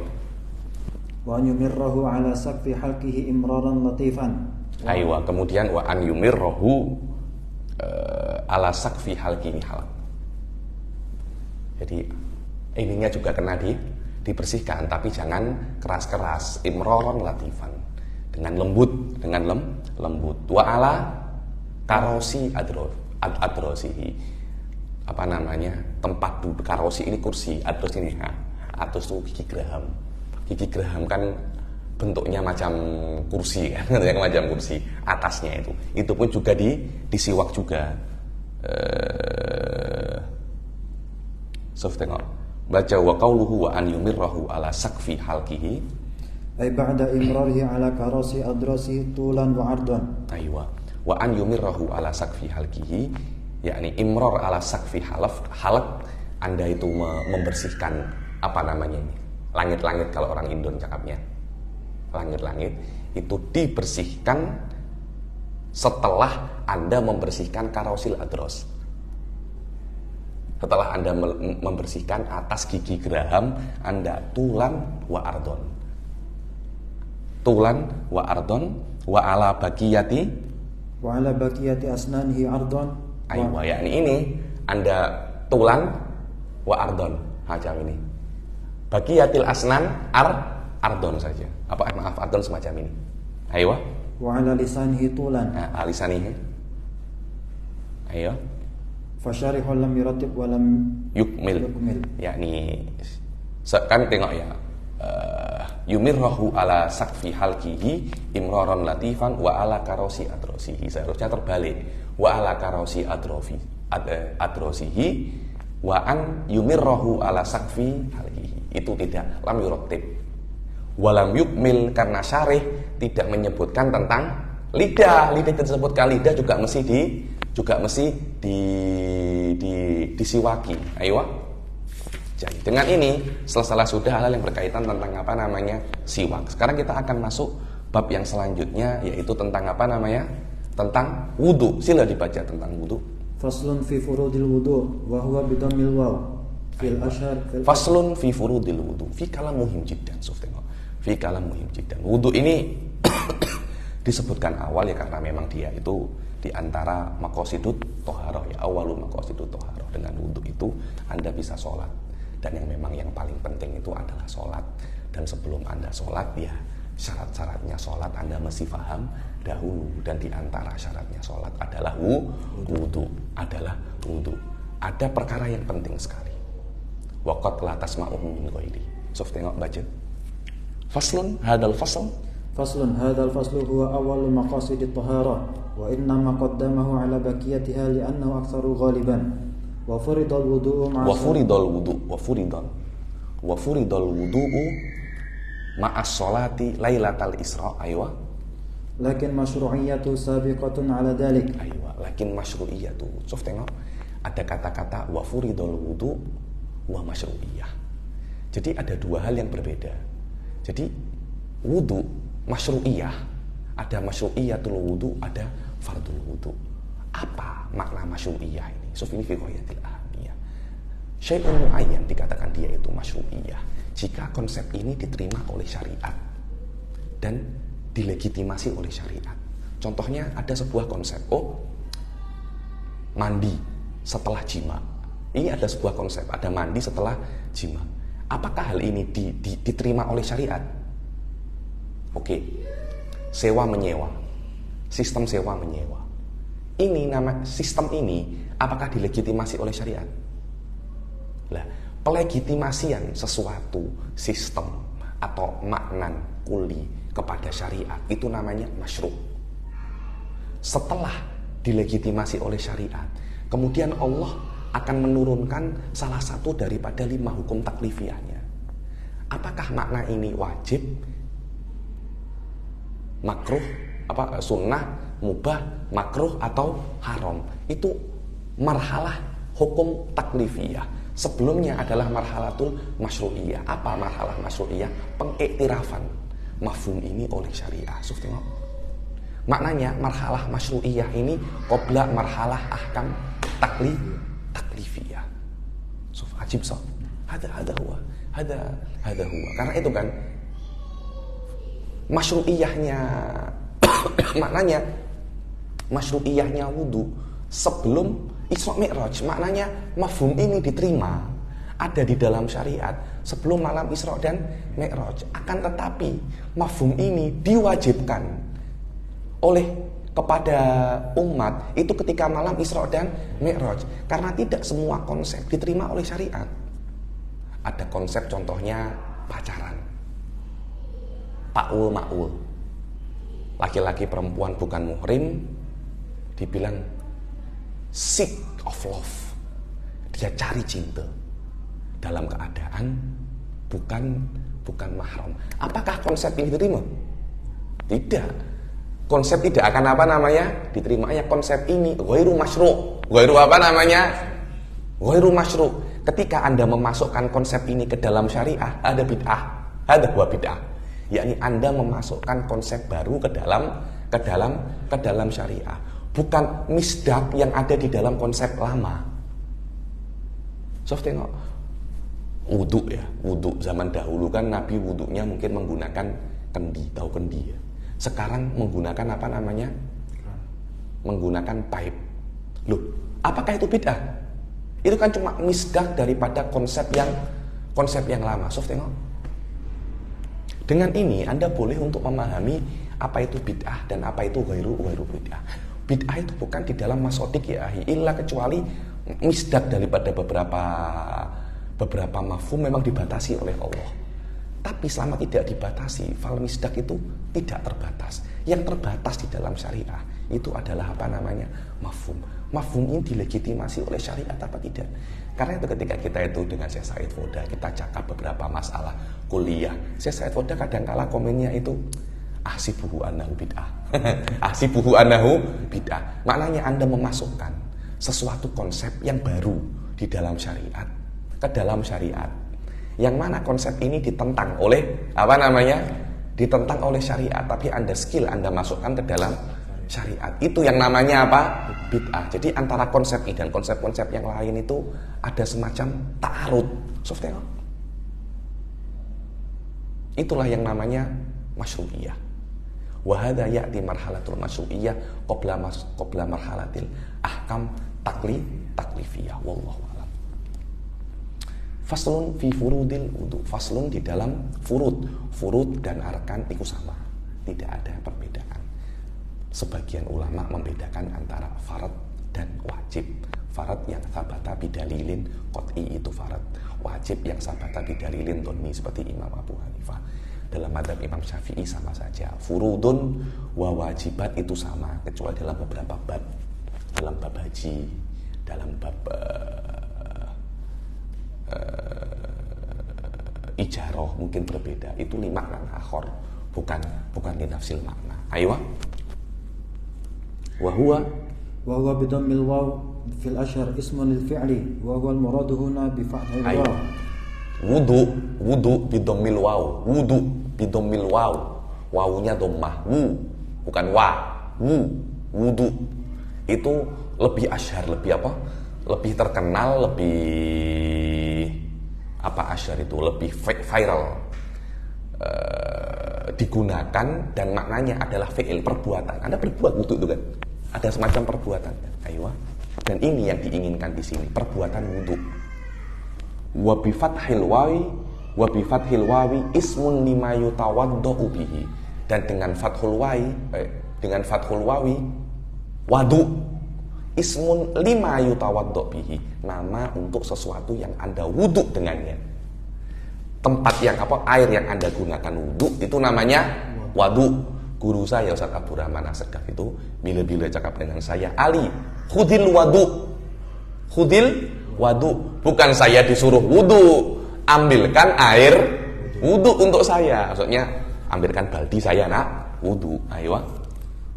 Wa an yumirrahu ala sakfi halqihi imraran latifan. Aywa. Kemudian wa an yumirrahu ala sakfi halqihi halq. Jadi ininya juga kena dibersihkan, tapi jangan keras-keras. Imraran latifan, dengan lembut, lembut. Wa ala karosi adrosihi. Apa namanya? Tempat duduk karosi ini kursi, adros ini atus itu gigi geraham. Gigi geraham kan bentuknya macam kursi kan, yang macam kursi. Atasnya itu pun juga disiwak juga. Tengok. Baca wa qauluhu wa an yumirrahu ala sakfi halqihi. Ay ba'da imrarihi ala karasi adrasihi tulan wa ardan. Aywa. Wa an yumirrahu ala sakfi halqihi, yakni imrar ala sakfi halq. Anda itu membersihkan apa namanya ini? Langit-langit kalau orang Indon cakapnya. Langit-langit itu dibersihkan setelah Anda membersihkan karosil adros. Setelah Anda membersihkan atas gigi geraham Anda, tulan wa ardon. Tulan wa ardon wa ala baqiyati asnanihi ardon. Aywa, yakni ini Anda tulan wa ardon, macam ini. Baqiyatil asnan ardon saja. Apa maaf, ardon semacam ini. Aywa. Wa ala lisanihi tulan. Nah, lisanihi. Ayo. Fasyarihu lam yuratib wa lam yukmil. Yakni kan tengok ya. Yumirrahu ala sakfi halqihi imraran latifan wa ala karosi adrosihi. Seharusnya terbalik. Wa ala karosi adrosihi wa an yumirrahu ala sakfi halqihi. Itu tidak, lam yuratib. Walam yukmil, karena syarih tidak menyebutkan tentang lidah. Lidah disebutkan, lidah juga mesti disiwaki. Ayo. Jadi dengan ini selesai sudah hal yang berkaitan tentang apa namanya siwak. Sekarang kita akan masuk bab yang selanjutnya, yaitu tentang apa namanya? Tentang wudu. Sila dibaca tentang wudu. Faslun fi furudil wudu wa huwa bidammil waw. Faslun fi furudil wudu. Fi kalam muhim jiddan. Fi kalam muhim jiddan. Wudu ini disebutkan awal ya karena memang dia itu di antara maqasidut thaharah ya, awalul maqasidut thaharah. Dengan wudu itu Anda bisa sholat, dan yang memang yang paling penting itu adalah sholat. Dan sebelum Anda sholat ya syarat-syaratnya sholat Anda mesti paham dahulu, dan di antara syaratnya sholat adalah wudu. Ada perkara yang penting sekali. Waqat la tasma'u min ghairi. Tengok baca. Faslun hadal fasl. Faslun hadal faslu huwa awwalu maqasidit taharah wa inna ma qaddamahu ala baqiyatiha li'annahu aktsaru ghaliban. Wa furidal wudu'u ma'as sholati lailatal isra. Aywa. Lakin masyru'iyatu sabiqatun ala dhalik. Aywa, lakin masyru'iyatu. Tengok. Ada kata-kata wa furidal wudu' wa masyru'iyah. Jadi ada dua hal yang berbeda. Jadi wudu masyru'iyah, ada masyru'iyatul wudu, ada fardul wudu. Apa makna masyru'iyah ini? Ini fi ghayatil ahamiyah. Syai'un mu'ayyan dikatakan dia itu masyru'iyah jika konsep ini diterima oleh syariat dan dilegitimasi oleh syariat. Contohnya ada sebuah konsep, mandi setelah jima. Ini ada sebuah konsep, ada mandi setelah jima. Apakah hal ini diterima oleh syariat? Oke. Sewa menyewa. Sistem sewa menyewa. Ini nama sistem ini apakah dilegitimasi oleh syariat? Lah, pelegitimasian sesuatu sistem atau maknan kuli kepada syariat itu namanya masyru'. Setelah dilegitimasi oleh syariat, kemudian Allah akan menurunkan salah satu daripada 5 hukum taklifiyahnya. Apakah makna ini wajib, makruh, sunnah, mubah, makruh atau haram? Itu marhalah hukum taklifiyah. Sebelumnya adalah marhalatul masyru'iyah. Apa marhalah masyru'iyah? Pengiktirafan mafhum ini oleh syariah. Tengok. Maknanya marhalah masyru'iyah ini qabla marhalah ahkam taklifiyah. Ajib so. Hada huwa. Karena itu kan masyru'iyahnya maknanya masyru'iyahnya wudu sebelum Isra Mi'raj, maknanya mafhum ini diterima ada di dalam syariat sebelum malam Isra dan Mi'raj. Akan tetapi mafhum ini diwajibkan oleh kepada umat itu ketika malam Isra dan Mi'raj, karena tidak semua konsep diterima oleh syariat. Ada konsep contohnya pacaran, ta'ul ma'ul, laki-laki perempuan bukan muhrim dibilang seek of love, dia cari cinta dalam keadaan bukan mahram. Apakah konsep ini diterima? Tidak. Konsep tidak akan diterima. Ya, konsep ini ghairu masyru'. Ghairu masyru'. Ketika Anda memasukkan konsep ini ke dalam syariah, ada bid'ah. Ada buah bid'ah. Yakni Anda memasukkan konsep baru ke dalam syariah. Bukan misdak yang ada di dalam konsep lama. Tengok. Wudu zaman dahulu kan Nabi wudunya mungkin menggunakan kendi, tahu kendi ya. Sekarang menggunakan menggunakan pipe. Loh, apakah itu bid'ah? Itu kan cuma misdak daripada konsep yang lama. Tengok. Dengan ini Anda boleh untuk memahami apa itu bid'ah dan apa itu ghairu bid'ah. Bid'ah itu bukan di dalam masodik ya illa kecuali misdak daripada beberapa mafhum memang dibatasi oleh Allah. Tapi selama tidak dibatasi, fal misdak itu tidak terbatas. Yang terbatas di dalam syariah itu adalah mafhum. Mafhum ini dilegitimasi oleh syariat apa tidak? Karena itu ketika kita itu dengan Syekh Said Foda kita cakap beberapa masalah kuliah, Syekh Said Foda kadang-kala komennya itu ahsibuhu annahu bid'ah. Ahsibuhu annahu bid'ah. Maknanya Anda memasukkan sesuatu konsep yang baru di dalam syariat ke dalam syariat. Yang mana konsep ini ditentang oleh ditentang oleh syariat, tapi Anda masukkan ke dalam syariat. Itu yang namanya bid'ah. Jadi antara konsep ini dan konsep-konsep yang lain itu ada semacam ta'arud. Tengok. Itulah yang namanya masyru'iyah. Wa hadza ya'ti marhalatul masyru'iyah qabla marhalatil ahkam taklifiyah. Wallahu a'lam. Faslun fi furudil wudu. Faslun di dalam furud dan arkan itu sama. Tidak ada perbedaan. Sebagian ulama membedakan antara farad dan wajib. Farad yang sabata bidalilin qat'i itu farad. Wajib yang sabata bidalilin dhanni seperti Imam Abu Hanifah. Dalam madzhab Imam Syafi'i sama saja. Furudun wa wajibat itu sama, kecuali dalam beberapa bab. Dalam bab haji, dalam bab ijarah mungkin berbeda. Itu li makna akhor, bukan li nafsil makna. Ayo. Wa huwa bidammil waw fil ashhar ismun lil fi'li wa huwa al murad huna bi fathil waw. Wudu bidammil waw. Wudu bidammil waw. Wawunya dhammah. Bukan wa. Wudu. Itu lebih asyhar, lebih lebih terkenal, lebih asyar itu lebih viral, digunakan dan maknanya adalah fi'il, perbuatan. Anda berbuat wudu itu kan, ada semacam perbuatan. Ayo. Dan ini yang diinginkan di sini, perbuatan wudu. Wa bi fathil wawi ismun lima yutawaddau bihi. Dan dengan fathul wawi wadu ismun lima yutawaddau bihi, nama untuk sesuatu yang Anda wudu dengannya. Tempat yang air yang Anda gunakan wudu itu namanya wadu. Guru saya Ustaz Abdurrahman As-Segaf itu bila-bila cakap dengan saya, Ali, khudil wadu, bukan saya disuruh wudu, ambilkan air wudu untuk saya. Maksudnya ambilkan baldi saya nak wudu. Ayo.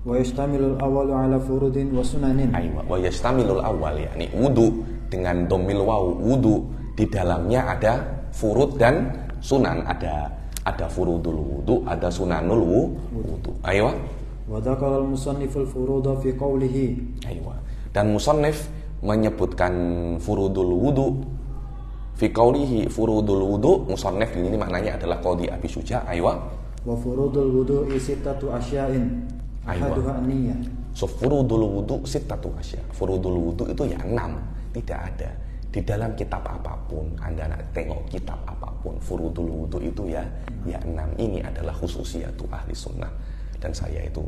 Wa yastamilul awwalu ala furudin wa sunanin. Ayo. Wa yastamilul awwal, yakni wudu dengan dhammil waw, wudu di dalamnya ada furud dan sunan, ada furudul wudu, ada sunanul wudu. Ayo. Wa dzakara al-musanniful furuda fi qawlihi. Ayo. Dan musannif menyebutkan furudul wudu fi qawlihi. Furudul wudu, musannif ini maknanya adalah Qadhi Abi Syuja. Ayo. Wa furudul wudu sittatu asya'in. Ahaduha an-niyyah. So furudul wudu sittatu asya. Furudul wudu itu ya 6, tidak ada di dalam kitab apapun. Anda nak tengok kitab apapun, furudul wudu itu ya 6. Ini adalah khususiyatu ahli sunnah. Dan saya itu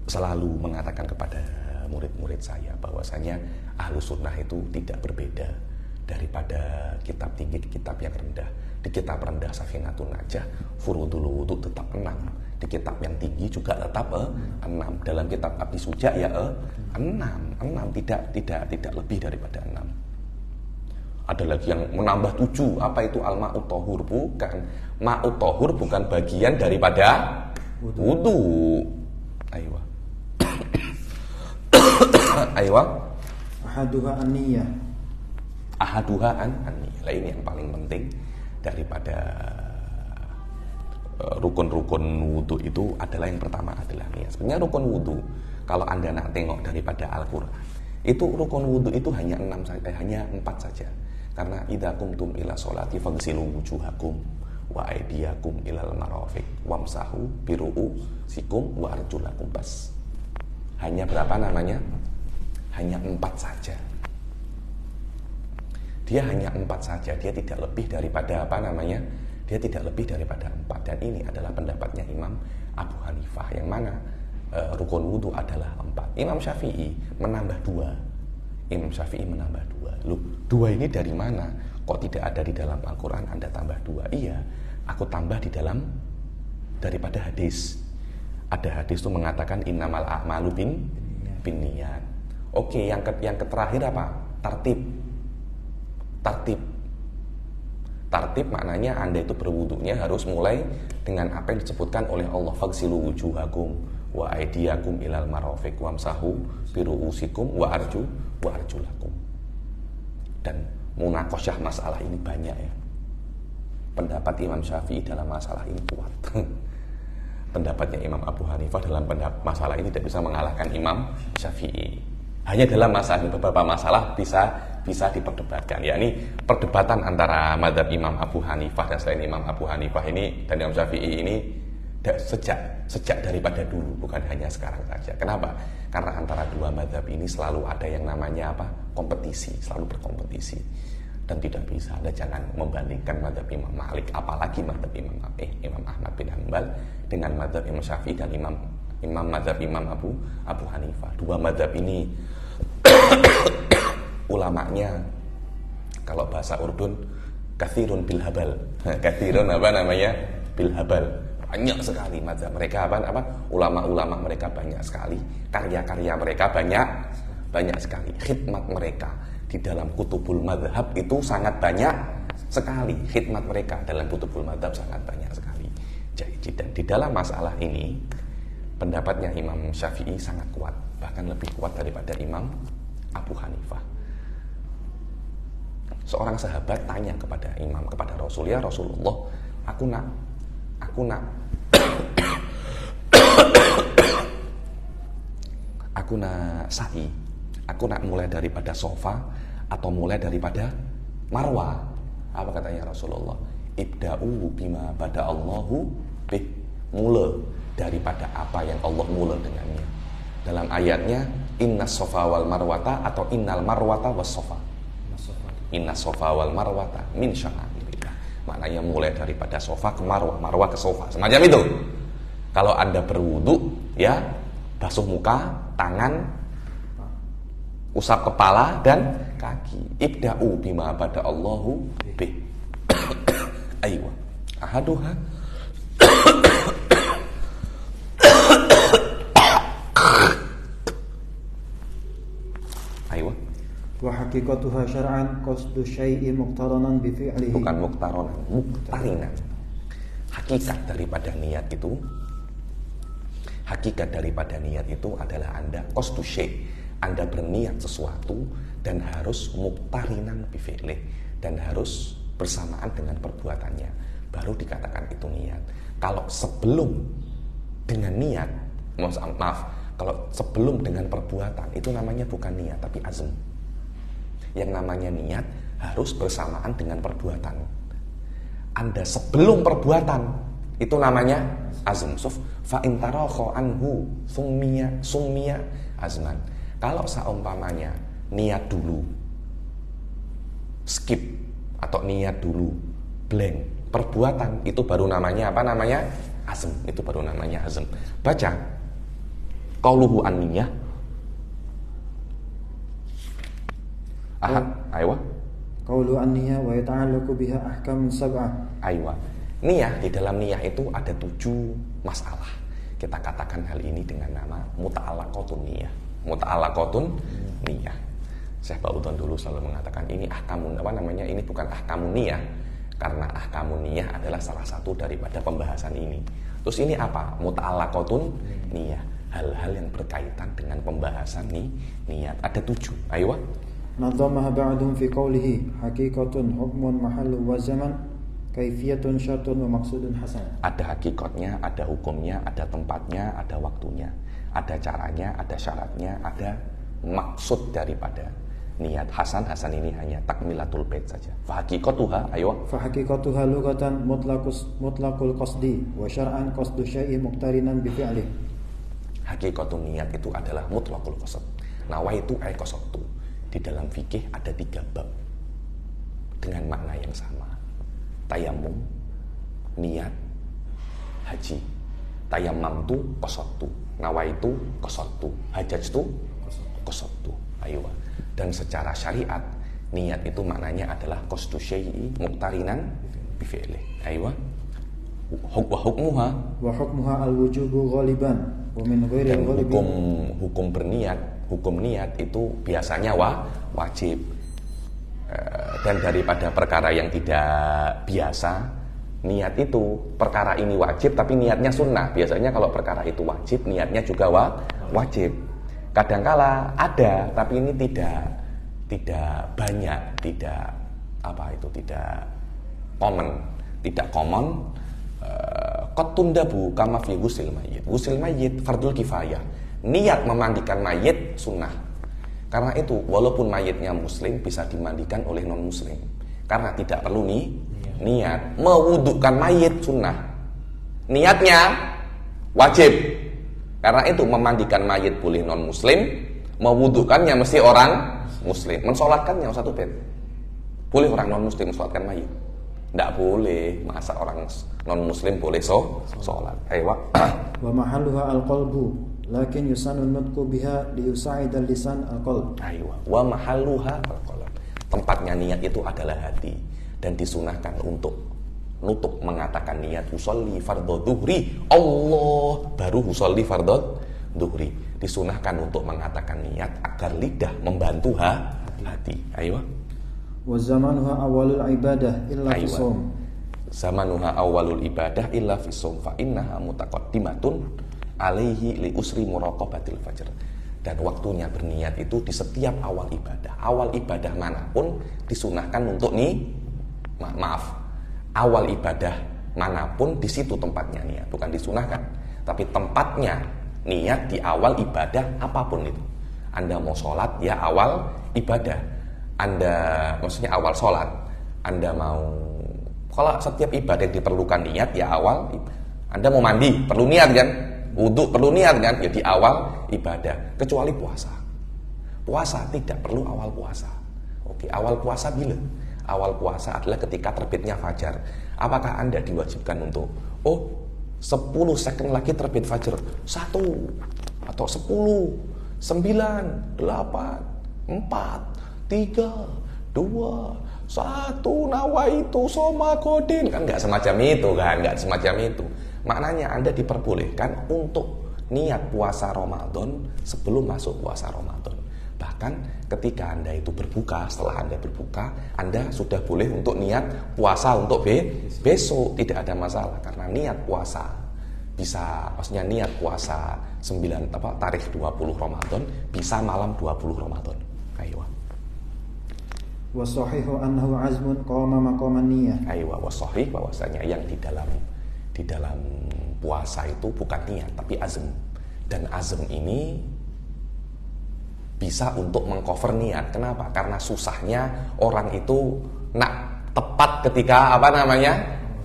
selalu mengatakan kepada murid-murid saya bahwasanya ahli sunnah itu tidak berbeda daripada kitab tinggi, kitab yang rendah. Di kitab rendah Safinatun Najah, furudul wudu tetap 6. Di kitab yang tinggi juga tetap 6. Dalam kitab Abi Suja ya 6, tidak lebih daripada 6. Ada lagi yang menambah 7. Apa itu al-ma'ut tahur? Bukan. Ma'ut tahur bukan bagian daripada wudu. Aywa. Aywa. Ahaduha an-niyyah. Ahaduha an-niyyah. Lah ini yang paling penting daripada rukun-rukun wudu itu adalah yang pertama adalah niat. Sebenarnya rukun wudu kalau Anda nak tengok daripada Al-Qur'an, itu rukun wudu itu hanya 4 saja. Karena idza qumtum ila sholati faghsilu wujuhakum wa aydiyakum ilal marafiq wamsahu biru'usikum wa arjulakum bas. Hanya berapa namanya? Hanya 4 saja. Dia hanya 4 saja, dia tidak lebih daripada dia tidak lebih daripada 4. Dan ini adalah pendapatnya Imam Abu Hanifah, yang mana rukun wudu adalah 4. Imam Syafi'i menambah 2. Loh, 2 ini dari mana? Kok tidak ada di dalam Al-Quran Anda tambah 2? Iya, aku tambah di dalam daripada hadis. Ada hadis itu mengatakan innamal a'malu binniyat. Oke, yang terakhir apa? Tartib maknanya Anda itu berwudunya harus mulai dengan apa yang disebutkan oleh Allah, faghsilu wujuhakum wa aydiyakum ilal marafiq wamsahu biru'usikum wa arjulakum. Dan munaqasyah masalah ini banyak ya. Pendapat Imam Syafi'i dalam masalah ini kuat. Pendapatnya Imam Abu Hanifah dalam masalah ini tidak bisa mengalahkan Imam Syafi'i. Hanya dalam beberapa masalah bisa diperdebatkan. Yakni perdebatan antara mazhab Imam Abu Hanifah dan selain Imam Abu Hanifah ini dan Imam Syafi'i ini sejak daripada dulu, bukan hanya sekarang saja. Kenapa? Karena antara dua mazhab ini selalu ada yang namanya kompetisi, selalu berkompetisi. Dan tidak bisa, Anda jangan membandingkan mazhab Imam Malik, apalagi mazhab Imam Ahmad bin Hanbal dengan mazhab Imam Syafi'i dan mazhab Imam Abu Hanifah. Dua mazhab ini ulamanya, kalau bahasa Urdun, kathirun bil habal. Kathirun bil habal. Banyak sekali mazhab mereka, ulama-ulama mereka banyak sekali, karya-karya mereka banyak sekali, khidmat mereka di dalam kutubul madhab itu sangat banyak sekali. Khidmat mereka dalam kutubul madhab sangat banyak sekali. Jadi dan di dalam masalah ini pendapatnya Imam Syafi'i sangat kuat, bahkan lebih kuat daripada Imam Abu Hanifah. Seorang sahabat tanya kepada Rasul, ya Rasulullah, aku nak aku nak sa'i, Aku nak mulai daripada sofa atau mulai daripada marwah? Apa katanya Rasulullah? Ibda'u bima bada Allahu bih. Mula daripada apa yang Allah mula dengannya. Dalam ayatnya innas sofa wal marwata atau innal marwata was sofa. Innas sofa wal marwata min sya'airillah. Maknanya mulai daripada sofa ke marwah, marwah ke sofa. Semacam itu. Kalau Anda berwudu, ya, basuh muka, tangan, usap kepala dan kaki. Ibda'u bima bada Allahu bih. Aywa. Ahaduha. Aywa. Wa haqiqatuha syar'an qasdu syai'i muqtaranan bi fi'lihi. Bukan muqtaranan, muqtarinan. Hakikat daripada niat itu, hakikat daripada niat itu adalah Anda qasdu syai'. Anda berniat sesuatu dan harus muqtarinan bi fi'lihi, dan harus bersamaan dengan perbuatannya, baru dikatakan itu niat. Kalau sebelum dengan niat, maaf, kalau sebelum dengan perbuatan, itu namanya bukan niat tapi azm. Yang namanya niat harus bersamaan dengan perbuatan. Anda sebelum perbuatan, itu namanya azm. Fa in tarakha anhu summiya azman. Kalau seumpamanya niat dulu, skip, atau niat dulu, blank, perbuatan, itu baru namanya apa namanya? Azm. Itu baru namanya azm. Baca qauluhu an-niyah. Aywa. Qaulu an-niyah wa yata'allaqu biha ahkam sab'ah. Aywa. Niyah, di dalam niyah itu ada 7 masalah. Kita katakan hal ini dengan nama muta'allaqatun niyah. Muta'allaqatun niyah. Syekh Ba'udhan dulu selalu mengatakan ini ahkamun, apa namanya, ini bukan ahkamun niyah, karena ahkamun niyah adalah salah satu daripada pembahasan ini. Terus ini apa? Muta'allaqatun niyah, hal-hal yang berkaitan dengan pembahasan niat. Ada 7. Ayo. Nadhamaha ba'dhum fi qawlihi haqiqatun hukmun mahallu wa zaman kaifiyatun syartun wa maqsudun hasan. Ada hakikatnya, ada hukumnya, ada tempatnya, ada waktunya, ada caranya, ada syaratnya, ada maksud daripada niat. Hasan ini hanya takmilatul bait saja. Fa haqiqatuha, ayo. Fa haqiqatuha lughatan mutlaqul qasdi wa syar'an qasdu syai'i muqtarinan bi fi'li. Haqiqatun niat itu adalah mutlaqul qasd. Nawaitu ay qasdtu. Di dalam fikih ada 3 bab dengan makna yang sama. Tayammum, niat, haji. Tayammamtu qasdtu, nawaitu qasdtu, hajjatu qasdtu. Ayo. Dan secara syariat, niat itu maknanya adalah qasdu syai'i muqtarinan bi fi'li. Ayo. Wa hukmuha al-wujubu ghaliban wa min ghairi al-ghalib. Hukum niat itu biasanya wajib. Dan daripada perkara yang tidak biasa, niat itu perkara ini wajib tapi niatnya sunnah. Biasanya kalau perkara itu wajib, niatnya juga wajib. Kadangkala ada, tapi ini tidak banyak, tidak common. Qad tundabu kama fi ghusl mayyit. Ghusl mayyit fardul kifayah. Niat memandikan mayit sunnah. Karena itu walaupun mayitnya muslim bisa dimandikan oleh non muslim. Karena tidak perlu niat. Mewudukan mayit sunnah. Niatnya wajib. Karena itu memandikan mayit boleh non muslim, mewudukannya mesti orang muslim. Mensolatkannya satu bed. Boleh orang non muslim mensolatkan mayit? Tidak boleh. Masa orang non muslim boleh sholat? Ayo. Wa mahalluha al-qalbu lakin yusannu nutqu biha liyusa'id al-lisan al-qalb. Ayo. Wa mahalluha al-qalb. Tempatnya niat itu adalah hati dan disunahkan untuk nutuk mengatakan niat usolli fardhu dhuhri, Allah baru usolli fardhu dhuhri. Disunahkan untuk mengatakan niat agar lidah membantu hati. Ayo. Wa zamanuha awalul ibadah illa fi shaum. Zamanuha awalul ibadah illa fi shaum fa innaha mutaqaddimatun alaihi li usri muraqabatil fajr. Dan waktunya berniat itu di setiap awal ibadah. Awal ibadah manapun disunahkan untuk awal ibadah manapun di situ tempatnya niat, bukan disunahkan, tapi tempatnya niat di awal ibadah apapun itu. Anda mau sholat, ya awal ibadah. Anda, maksudnya awal sholat. Anda mau, kalau setiap ibadah yang diperlukan niat, ya awal. Anda mau mandi, perlu niat kan? Wudhu perlu niat kan? Ya di awal ibadah. Kecuali puasa. Puasa tidak perlu awal puasa. Oke, awal puasa bila? Awal puasa adalah ketika terbitnya fajar. Apakah Anda diwajibkan untuk 10 second lagi terbit fajar? 1 atau 10, 9, 8, 4, 3, 2, 1 nawaitu soma godin. Kan nggak semacam itu kan, nggak semacam itu. Maknanya Anda diperbolehkan untuk niat puasa Ramadan sebelum masuk puasa Ramadan. Bahkan ketika Anda itu berbuka, setelah Anda berbuka, Anda sudah boleh untuk niat puasa untuk besok. Tidak ada masalah, karena niat puasa bisa, maksudnya niat puasa tarikh 20 Ramadan bisa malam 20 Ramadan. Ayo. Wasahihu annahu azmun qama maqaman niyyah. Ayo, wasahih bahwasanya yang di dalam puasa itu bukan niat tapi azm. Dan azm ini bisa untuk mengcover niat. Kenapa? Karena susahnya orang itu nak tepat ketika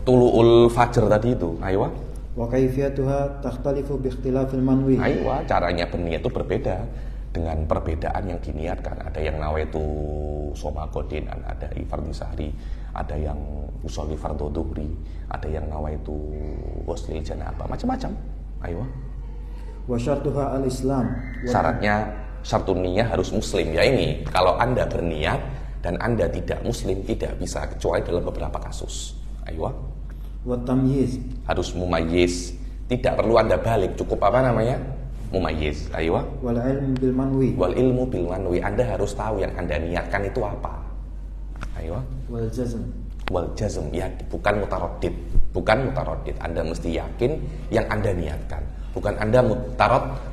tulu'ul fajr tadi itu. Ayo. Wa kaifiyatuha takhtalifu bi ikhtilafil manwi. Ayo, caranya berniat itu berbeda dengan perbedaan yang diniatkan. Ada yang nawaitu shoma godin, ada fardhu sahri, ada yang usolli fardhu dhuhri, ada yang nawaitu ghuslil janabah, macam-macam. Ayo. Wa syartuha al-islam. Syaratnya syartun niyah harus muslim. Ya ini, kalau Anda berniat dan Anda tidak muslim tidak bisa, kecuali dalam beberapa kasus. Ayo. Wa tamyiz. Harus mumayyiz. Tidak perlu Anda balik, cukup mumayyiz. Ayo. Wal ilmu bil manwi. Wal ilmu bil manwi. Anda harus tahu yang Anda niatkan itu apa. Ayo. Wal jazm. Wal jazm, ya bukan mutaraddid. Bukan mutaraddid. Anda mesti yakin yang Anda niatkan. Bukan Anda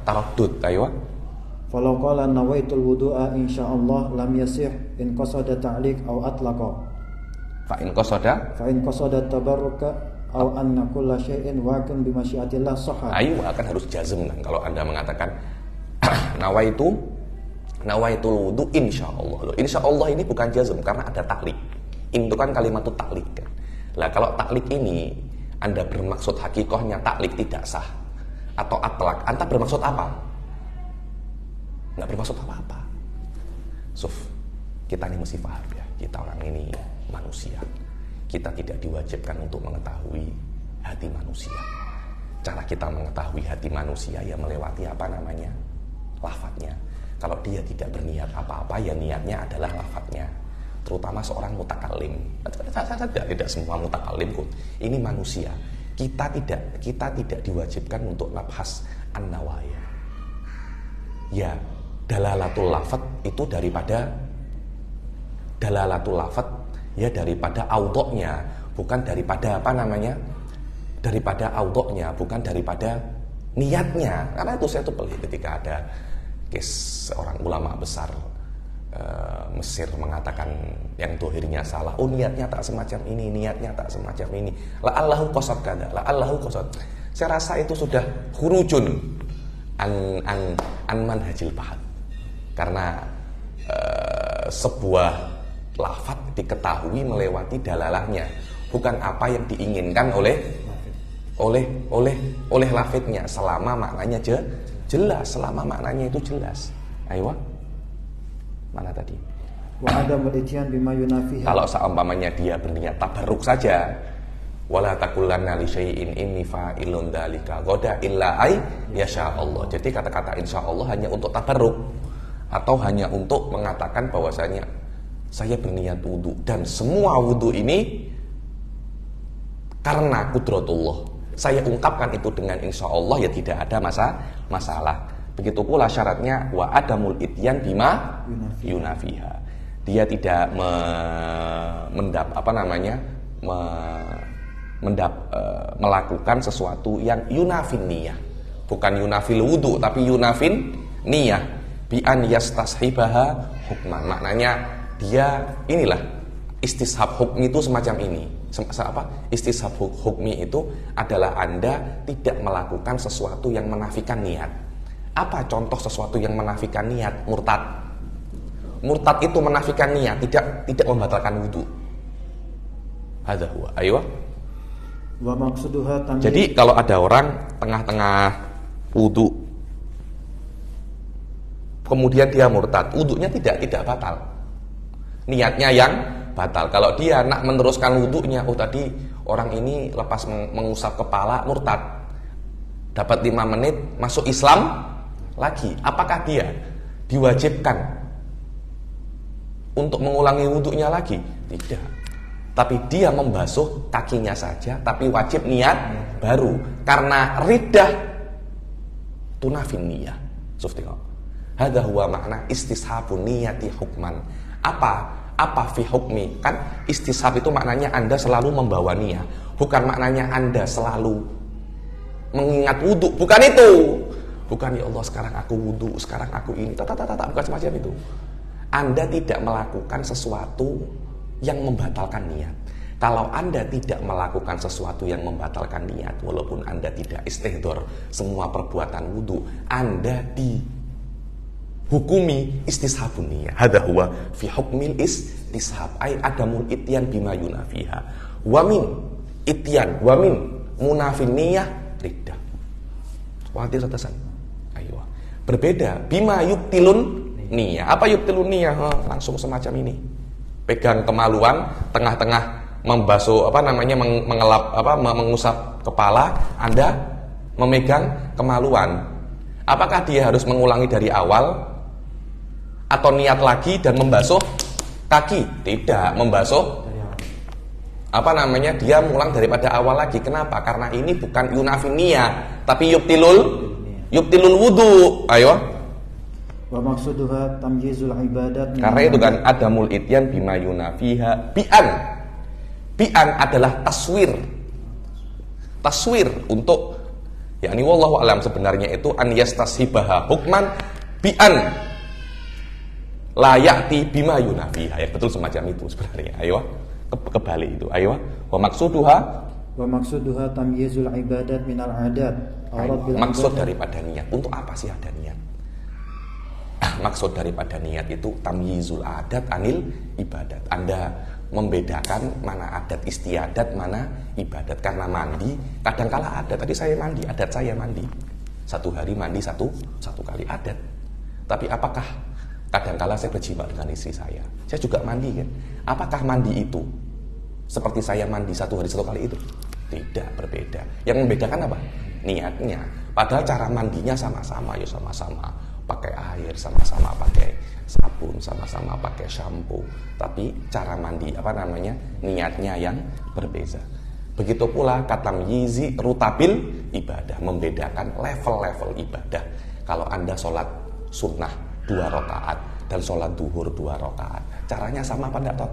taraddud. Ayo. Falau qala nawaitul wudu'a insyaallah lam yasih in qasada ta'liq aw atlaqa. Fa in qasada tabarruka aw anna kulla syai'in waqin bi masyiatillah sahha. Ayo, akan harus jazm kan kalau Anda mengatakan nawaitul wudu insyaallah. Loh, insyaallah ini bukan jazm karena ada taklik. Itu kan kalimat taklik kan. Lah kalau taklik ini Anda bermaksud hakikahnya taklik tidak sah atau atlak, Anda bermaksud apa? Nggak bermaksud apa-apa. Kita ini mesti paham ya, kita orang ini manusia. Kita tidak diwajibkan untuk mengetahui hati manusia. Cara kita mengetahui hati manusia ya melewati lafadznya. Kalau dia tidak berniat apa-apa, ya niatnya adalah lafadznya. Terutama seorang mutakallim. Tidak semua mutakallim kok. Ini manusia. Kita tidak diwajibkan untuk nabhas an-nawaya. Ya, dalalatul lafadz itu daripada audoknya, bukan daripada daripada audoknya, bukan daripada niatnya. Karena itu saya tuh pelik ketika ada seorang ulama besar Mesir mengatakan yang dohirnya salah. Niatnya tak semacam ini, niatnya tak semacam ini. La'allahu qasad kada, la'allahu qasad. Saya rasa itu sudah khurujun an manhajil fahad. Karena sebuah lafadz diketahui melewati dalalahnya, bukan apa yang diinginkan oleh lafadznya, selama maknanya jelas, selama maknanya itu jelas. Ayo. Mana tadi? Wa adamul ityan bima yunafiha. Kalau seumpamanya dia berniat tabarruk saja, wala taqulanna li syai'in inni fa'ilun dzalika ghadan illa ay yasha Allah. Jadi kata-kata insyaallah hanya untuk tabarruk atau hanya untuk mengatakan bahwasanya saya berniat wudu dan semua wudu ini karena kudratullah. Saya ungkapkan itu dengan insyaallah, ya tidak ada masalah. Begitu pula syaratnya wa adamul ityan bima yunafiha. Dia tidak melakukan sesuatu yang yunafin niyah. Bukan yunafil wudu tapi yunafin niyah. Bi an yastashibaha hukman. Maknanya dia inilah istishab hukmi itu semacam ini. Istishab hukmi itu adalah Anda tidak melakukan sesuatu yang menafikan niat. Apa contoh sesuatu yang menafikan niat? Murtad. Murtad itu menafikan niat, tidak membatalkan wudu. Hadza huwa. Ayo. Wa maqsuduha tamyiz. Jadi kalau ada orang tengah-tengah wudu, kemudian dia murtad, wudunya tidak batal. Niatnya yang batal. Kalau dia nak meneruskan wudunya, oh tadi orang ini lepas mengusap kepala murtad, dapat 5 menit masuk Islam lagi, apakah dia diwajibkan untuk mengulangi wudunya lagi? Tidak. Tapi dia membasuh kakinya saja, tapi wajib niat baru karena riddah tunafin niyah. Suftiqo. Hadza huwa makna istishabun niyati hukman. Apa fi hukmi? Kan istishab itu maknanya Anda selalu membawa niat, bukan maknanya Anda selalu mengingat wudu, bukan itu. Bukan ya Allah sekarang aku wudu, sekarang aku ini, bukan semacam itu. Anda tidak melakukan sesuatu yang membatalkan niat. Kalau Anda tidak melakukan sesuatu yang membatalkan niat, walaupun Anda tidak istihdor semua perbuatan wudu, Anda dihukumi istishabun niyah. Hadza huwa fi hukmil istishab, ay adamul ityan bima yunafiha. Wa min ityan wa min munafin niyah riddah. Wati satasan. Ayo. Berbeda bima yubtilun niyah. Apa yubtilun niyah? Langsung semacam ini. Pegang kemaluan, tengah-tengah membasuh mengusap kepala, Anda memegang kemaluan. Apakah dia harus mengulangi dari awal atau niat lagi dan membasuh kaki? Tidak, membasuh dia mengulang daripada awal lagi. Kenapa? Karena ini bukan yunafin niyah, tapi yubtilul wudu. Ayo. Wa maqsuduha tamyizul ibadat. Karena itu kan adamul ityan bima yunafiha bi'an adalah taswir untuk yakni wallahu alam sebenarnya itu an yastashibaha hukman bi'an la ya'ti bima yunafiha. Ya betul semacam itu sebenarnya. Ayo kebalik itu. Ayo wa maqsuduha tamyizul ibadat minal adat. Maksud daripada niat, untuk apa sih ada niat? Maksud daripada niat itu tamyizul adat anil ibadat. Anda membedakan mana adat istiadat, mana ibadat. Karena mandi, kadangkala adat. Tadi saya mandi, adat saya mandi. 1 hari mandi satu kali adat. Tapi apakah kadangkala saya berjima dengan istri saya? Saya juga mandi kan? Apakah mandi itu seperti saya mandi 1 hari 1 kali itu? Tidak, berbeda. Yang membedakan apa? Niatnya. Padahal cara mandinya sama-sama, ya sama-sama pakai air, sama-sama pakai sabun, sama-sama pakai shampoo, tapi cara mandi niatnya yang berbeza. Begitu pula katamyizi rutabil ibadah, membedakan level-level ibadah. Kalau Anda sholat sunnah 2 rakaat dan sholat duhur 2 rakaat, caranya sama apa enggak toh?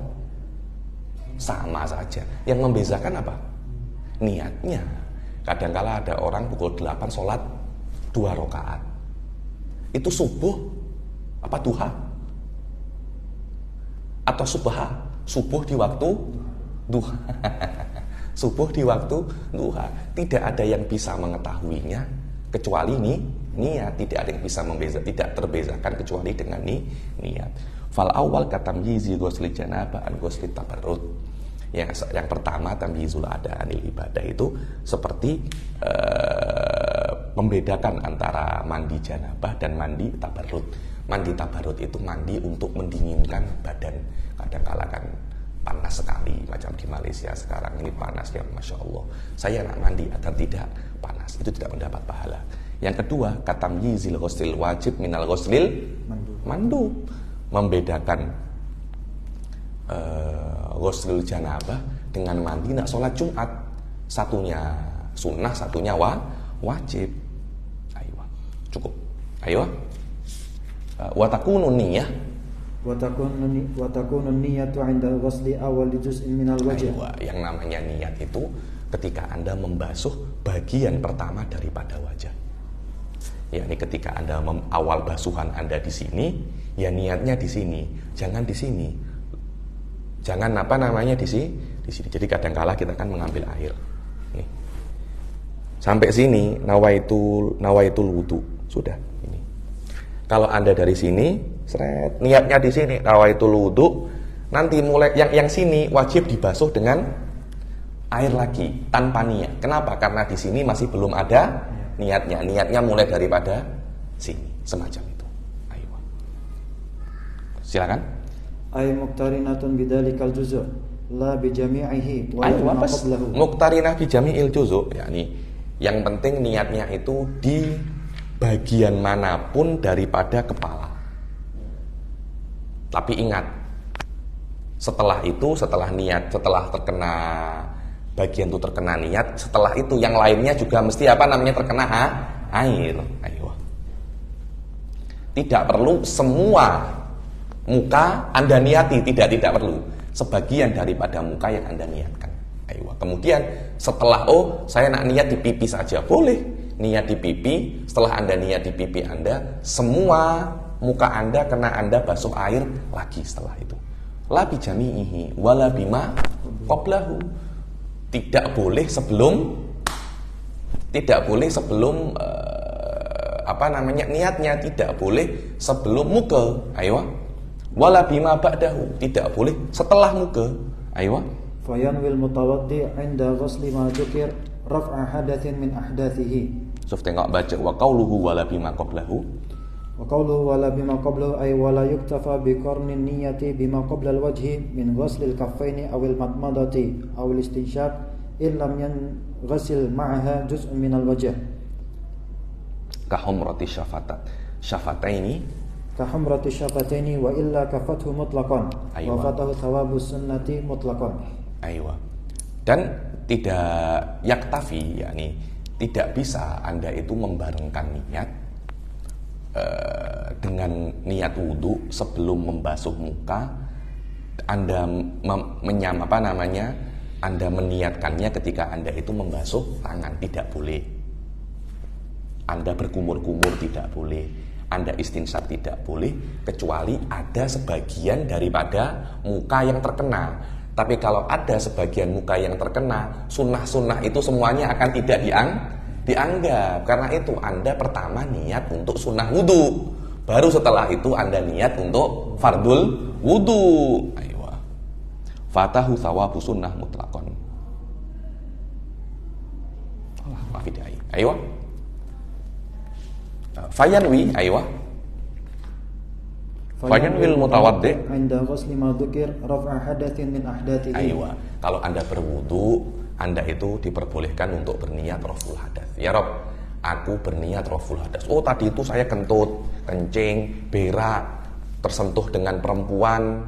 Sama saja. Yang membezakan apa? Niatnya. Kadangkala ada orang pukul 8 sholat 2 rakaat. Itu subuh apa duha? Atau subha? Subuh di waktu duha. Subuh di waktu duha. Tidak ada yang bisa mengetahuinya kecuali niat. Tidak ada yang bisa tidak terbezakan kecuali dengan niat. Fal awal katamyizi ghusli janabah an ghusli tabarrud. Yang pertama tamyizul ada anil ibadah itu seperti membedakan antara mandi janabah dan mandi tabarrud. Mandi tabarrud itu mandi untuk mendinginkan badan. Kadang-kala kan panas sekali, macam di Malaysia sekarang ini panas ya, Masya Allah. Saya nak mandi agar tidak panas, itu tidak mendapat pahala. Yang kedua, katamyizil ghuslil wajib minal ghuslil mandu. Membedakan ghuslul janabah dengan mandi nak sholat Jumat. Satunya sunnah, satunya wajib. Ayo, cukup. Ayo. Wa takunu niyah. Wa takunu niyatu 'inda ghusli awal juz'in minal wajh. Yang namanya niat itu ketika Anda membasuh bagian pertama daripada wajah. Yakni ketika Anda awal basuhan Anda di sini, ya niatnya di sini, jangan di sini. Jangan di sini. Jadi kadangkala kita kan mengambil air. Nih. Sampai sini nawaitul wudu. Sudah, ini. Kalau Anda dari sini, seret, niatnya di sini, nawaitul wudu, nanti mulai yang sini wajib dibasuh dengan air lagi tanpa niat. Kenapa? Karena di sini masih belum ada niatnya. Niatnya mulai daripada sini, semacam itu. Ayo. Silakan. Ay muqtarinatun bidzalikal juz' la bi jami'ihi wa ma qablahu. Muqtarinah bi jami'il juz', yakni yang penting niatnya itu di bagian manapun daripada kepala. Tapi ingat, setelah itu, setelah niat, setelah terkena bagian itu terkena niat, setelah itu yang lainnya juga mesti terkena air. Ayo. Tidak perlu semua muka Anda niati, tidak perlu. Sebagian daripada muka yang Anda niatkan. Ayo. Kemudian setelah saya nak niat di pipi saja, boleh. Niat di pipi, setelah Anda niat di pipi Anda, semua muka Anda kena Anda basuh air lagi setelah itu. La bi jami'ihi wala bima qablahu. Tidak boleh sebelum niatnya, tidak boleh sebelum muka. Ayo. Wala bima ba'dahu, tidak boleh setelah muka. Ayo. Fayanwil mutawaddi 'inda ghusli ma dzukir raf'a hadatsin min ahdathihi. So tengok baca wa qauluhu wala bima qablahu. Wa qauluhu wala bima qablahu ay wala yuktafa bi qarnin niyyati bima qabla al-wajhi min ghuslil kaffaini aw al-madmadati aw al-istinshaq illam yanghsil ma'aha juz'un min al-wajh. Ka humrati syafataini wa illa kafathu mutlaqan wa fatahu thawabus sunnati mutlaqan. Aywa. Dan tidak yaktafi, yakni tidak bisa Anda itu membarengkan niat dengan niat wudu sebelum membasuh muka. Anda Anda meniatkannya ketika Anda itu membasuh tangan, tidak boleh. Anda berkumur-kumur tidak boleh. Anda istinsyak tidak boleh, kecuali ada sebagian daripada muka yang terkena. Tapi kalau ada sebagian muka yang terkena, sunnah-sunnah itu semuanya akan tidak dianggap. Karena itu Anda pertama niat untuk sunnah wudu, baru setelah itu Anda niat untuk fardul wudu. Ayo. Fatahu thawabu sunnah mutlaqan. Allah mafidai. Ayo. Fayanwi, ayo. Fayanwil mutawaddi 'inda ghusli ma dzukir raf'a hadatsin min ahdathihi. Ayo. Kalau Anda berwudu, Anda itu diperbolehkan untuk berniat raful hadas. Ya Rob, aku berniat raful hadas. Oh, tadi itu saya kentut, kencing, berak, tersentuh dengan perempuan,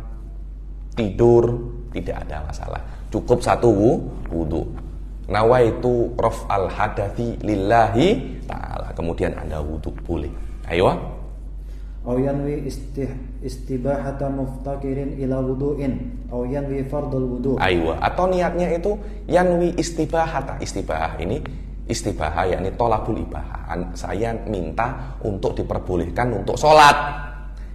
tidur, tidak ada masalah. Cukup satu wudu. Nawaitu raf'al hadathi lillahi ta'ala. Kemudian Anda wudu, boleh. Ayo. Aw yanwi istibahata muftakirin ila wudu'in aw yanwi fardul wudu'. Aywa, atau niatnya itu yanwi istibahata. Istibahah ini istibahah yakni tolabul ibahah. Saya minta untuk diperbolehkan untuk sholat.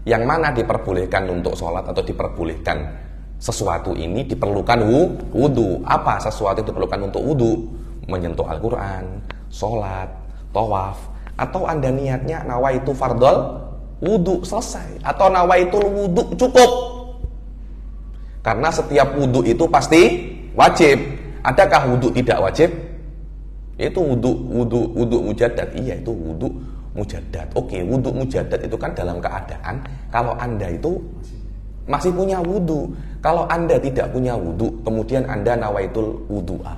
Yang mana diperbolehkan untuk sholat atau diperbolehkan sesuatu ini diperlukan wudu. Apa sesuatu yang diperlukan untuk wudu? Menyentuh Al-Quran, sholat, tawaf. Atau Anda niatnya nawaitu fardul wudu, selesai. Atau nawaitul wudu, cukup. Karena setiap wudu itu pasti wajib. Adakah wudu tidak wajib? Itu wudu mujaddad. Iya, itu wudu mujaddad. Oke, wudu mujaddad itu kan dalam keadaan kalau Anda itu masih punya wudu. Kalau Anda tidak punya wudu, kemudian Anda nawaitul wudu'a,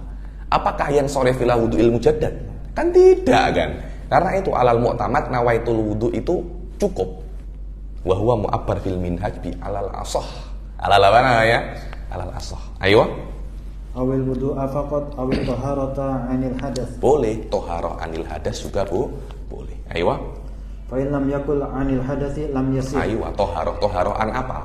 apakah yang sorefila wudu'il mujaddad? Kan tidak kan? Karena itu alal mu'tamad nawaitul wudu itu cukup. Wa huwa mu'abbar fil minhaj bi alal asah. Alal apa namanya? Alal asah. Ayo. Awil wudu'a faqat awil taharata 'anil hadas. Boleh, taharah 'anil hadas juga boleh. Ayo. Fa in lam yakul 'anil hadasi lam yasih. Ayo, taharah apa?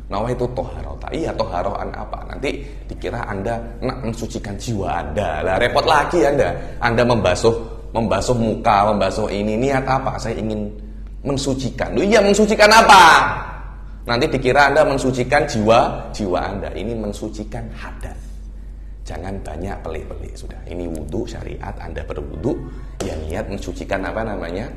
Nawaitu taharata. Iya, taharah apa? Nanti dikira Anda nak mensucikan jiwa Anda. Lah repot lagi Anda. Anda membasuh muka, membasuh ini, niat apa? Saya ingin mensucikan. Loh iya, mensucikan apa? Nanti dikira Anda mensucikan jiwa Anda. Ini mensucikan hadas. Jangan banyak pelik-pelik sudah. Ini wudu syariat, Anda berwudu, ya niat mensucikan apa namanya?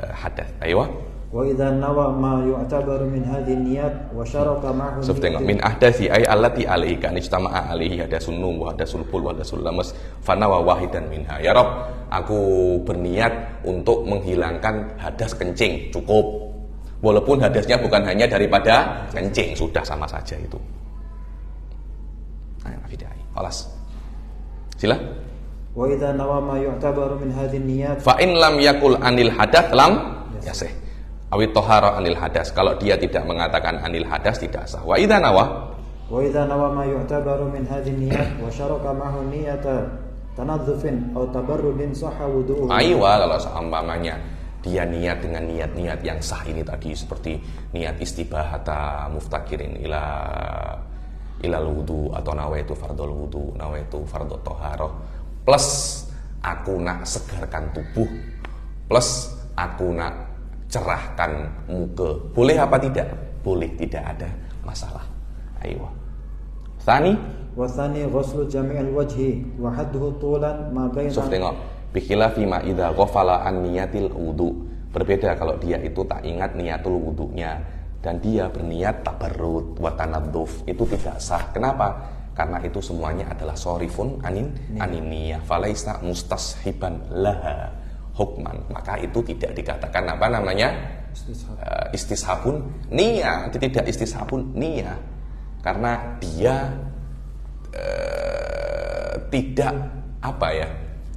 hadas. Ayo. Wa idza nawa ma yu'tabaru min hadhihi niyat wa syaraka ma'hu tengok min ahdasi ay allati alaihi kan ijtama'a alaihi hadasun num wa hadasul pul wa hadasul lamas fanawa wahidan minha. Ya Rabb, aku berniat untuk menghilangkan hadas kencing, cukup. Walaupun hadasnya bukan hanya daripada kencing, sudah sama saja itu. Nah, fidai. Alas. Sila. Wa idza nawa ma yu'tabaru min hadhihi niyat fa in lam yakul anil hadath lam yasih. Awit tohara anil hadas. Kalau dia tidak mengatakan anil hadas tidak sah. Wa idza nawa ma yu'tabaru min hadhihi niyat wa syaraka ma'hu niyata tanadzufin aw tabarrudin sahha wudu'uhu. Aywa, kalau seumpamanya dia niat dengan niat-niat yang sah ini tadi, seperti niat istibahata muftakirin ilal wudu, atau nawaitu fardhul wudu, nawaitu fardhu toharoh, plus aku nak segarkan tubuh, plus aku nak cerahkan muka. Boleh apa tidak? Boleh, tidak ada masalah. Ayo. Tsani wa tsani ghuslu jami'il wajhi wa hadduhu tulan ma baina. So tengok, bikhilafi ma idza ghafala an niyatil wudu. Berbeda kalau dia itu tak ingat niatul wudunya dan dia berniat tabarrud wa tanadzuf, itu tidak sah. Kenapa? Karena itu semuanya adalah sorifun anin niyah falaisa mustashiban laha hukman, maka itu tidak dikatakan apa namanya istishabun niyah, tidak istishabun niyah, karena dia tidak apa ya,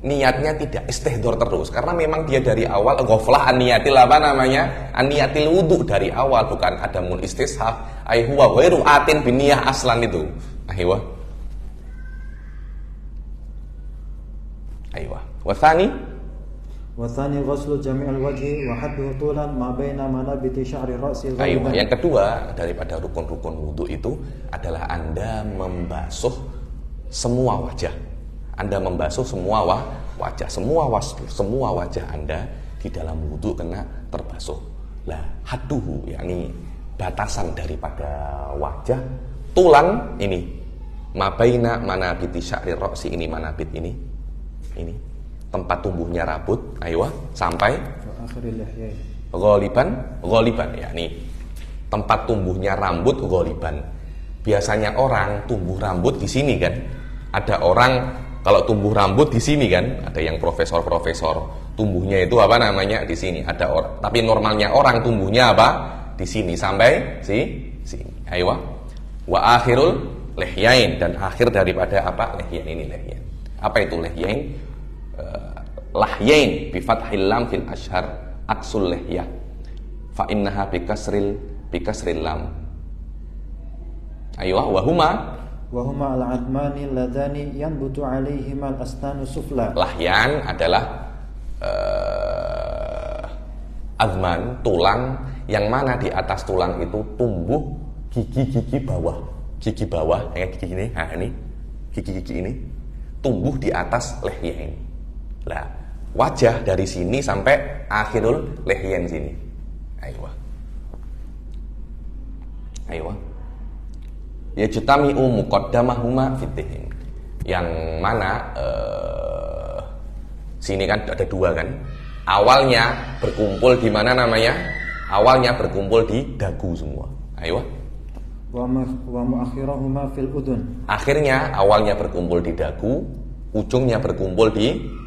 niatnya tidak istihdor terus, karena memang dia dari awal ghaflah an-niyatil apa namanya an-niyatil wudu dari awal, bukan adamun istishab ay huwa ghairu atin biniyah aslan itu. Aywa Wathani ghuslu jami'il wajhi wa hadduhu tulan ma baina manabiti sya'ri ra'si. Yang kedua daripada rukun-rukun wudu itu adalah Anda membasuh semua wajah. Anda membasuh semua wajah, semua wajah Anda di dalam wudu kena terbasuh. Lah, hadduhu yakni batasan daripada wajah, tulan ini ma baina manabiti sya'ri ra'si, ini manabit ini tempat tumbuhnya rambut, aywa, sampai ghaliban ya, nih tempat tumbuhnya rambut ghaliban. Biasanya orang tumbuh rambut di sini kan. Ada orang kalau tumbuh rambut di sini kan, ada yang profesor tumbuhnya itu apa namanya di sini. Ada orang, tapi normalnya orang tumbuhnya apa? Di sini sampai sini. Aywa. Wa akhirul lihyain, dan akhir daripada apa? Lihyain ini lihyain. Apa itu lihyain? Lahyain bi fathil lam fil ashhar aksul lihyah fa innaha bi kasril lam. Aywa wa huma al-admani alladhani yanbutu alaihima al-asnanu sufla. Lahyan adalah azman, tulang yang mana di atas tulang itu tumbuh gigi bawah, kayak gigi ini, nah ini gigi ini tumbuh di atas lihyain. Lah, wajah dari sini sampai akhirul lihyan sini. Aywa. Ya jutami'u muqaddamahuma fitihin. Yang mana sini kan ada dua kan. Awalnya berkumpul di mana namanya? Awalnya berkumpul di dagu semua. Aywa. Wa muakhirahuma fil udun. Akhirnya awalnya berkumpul di dagu, ujungnya berkumpul di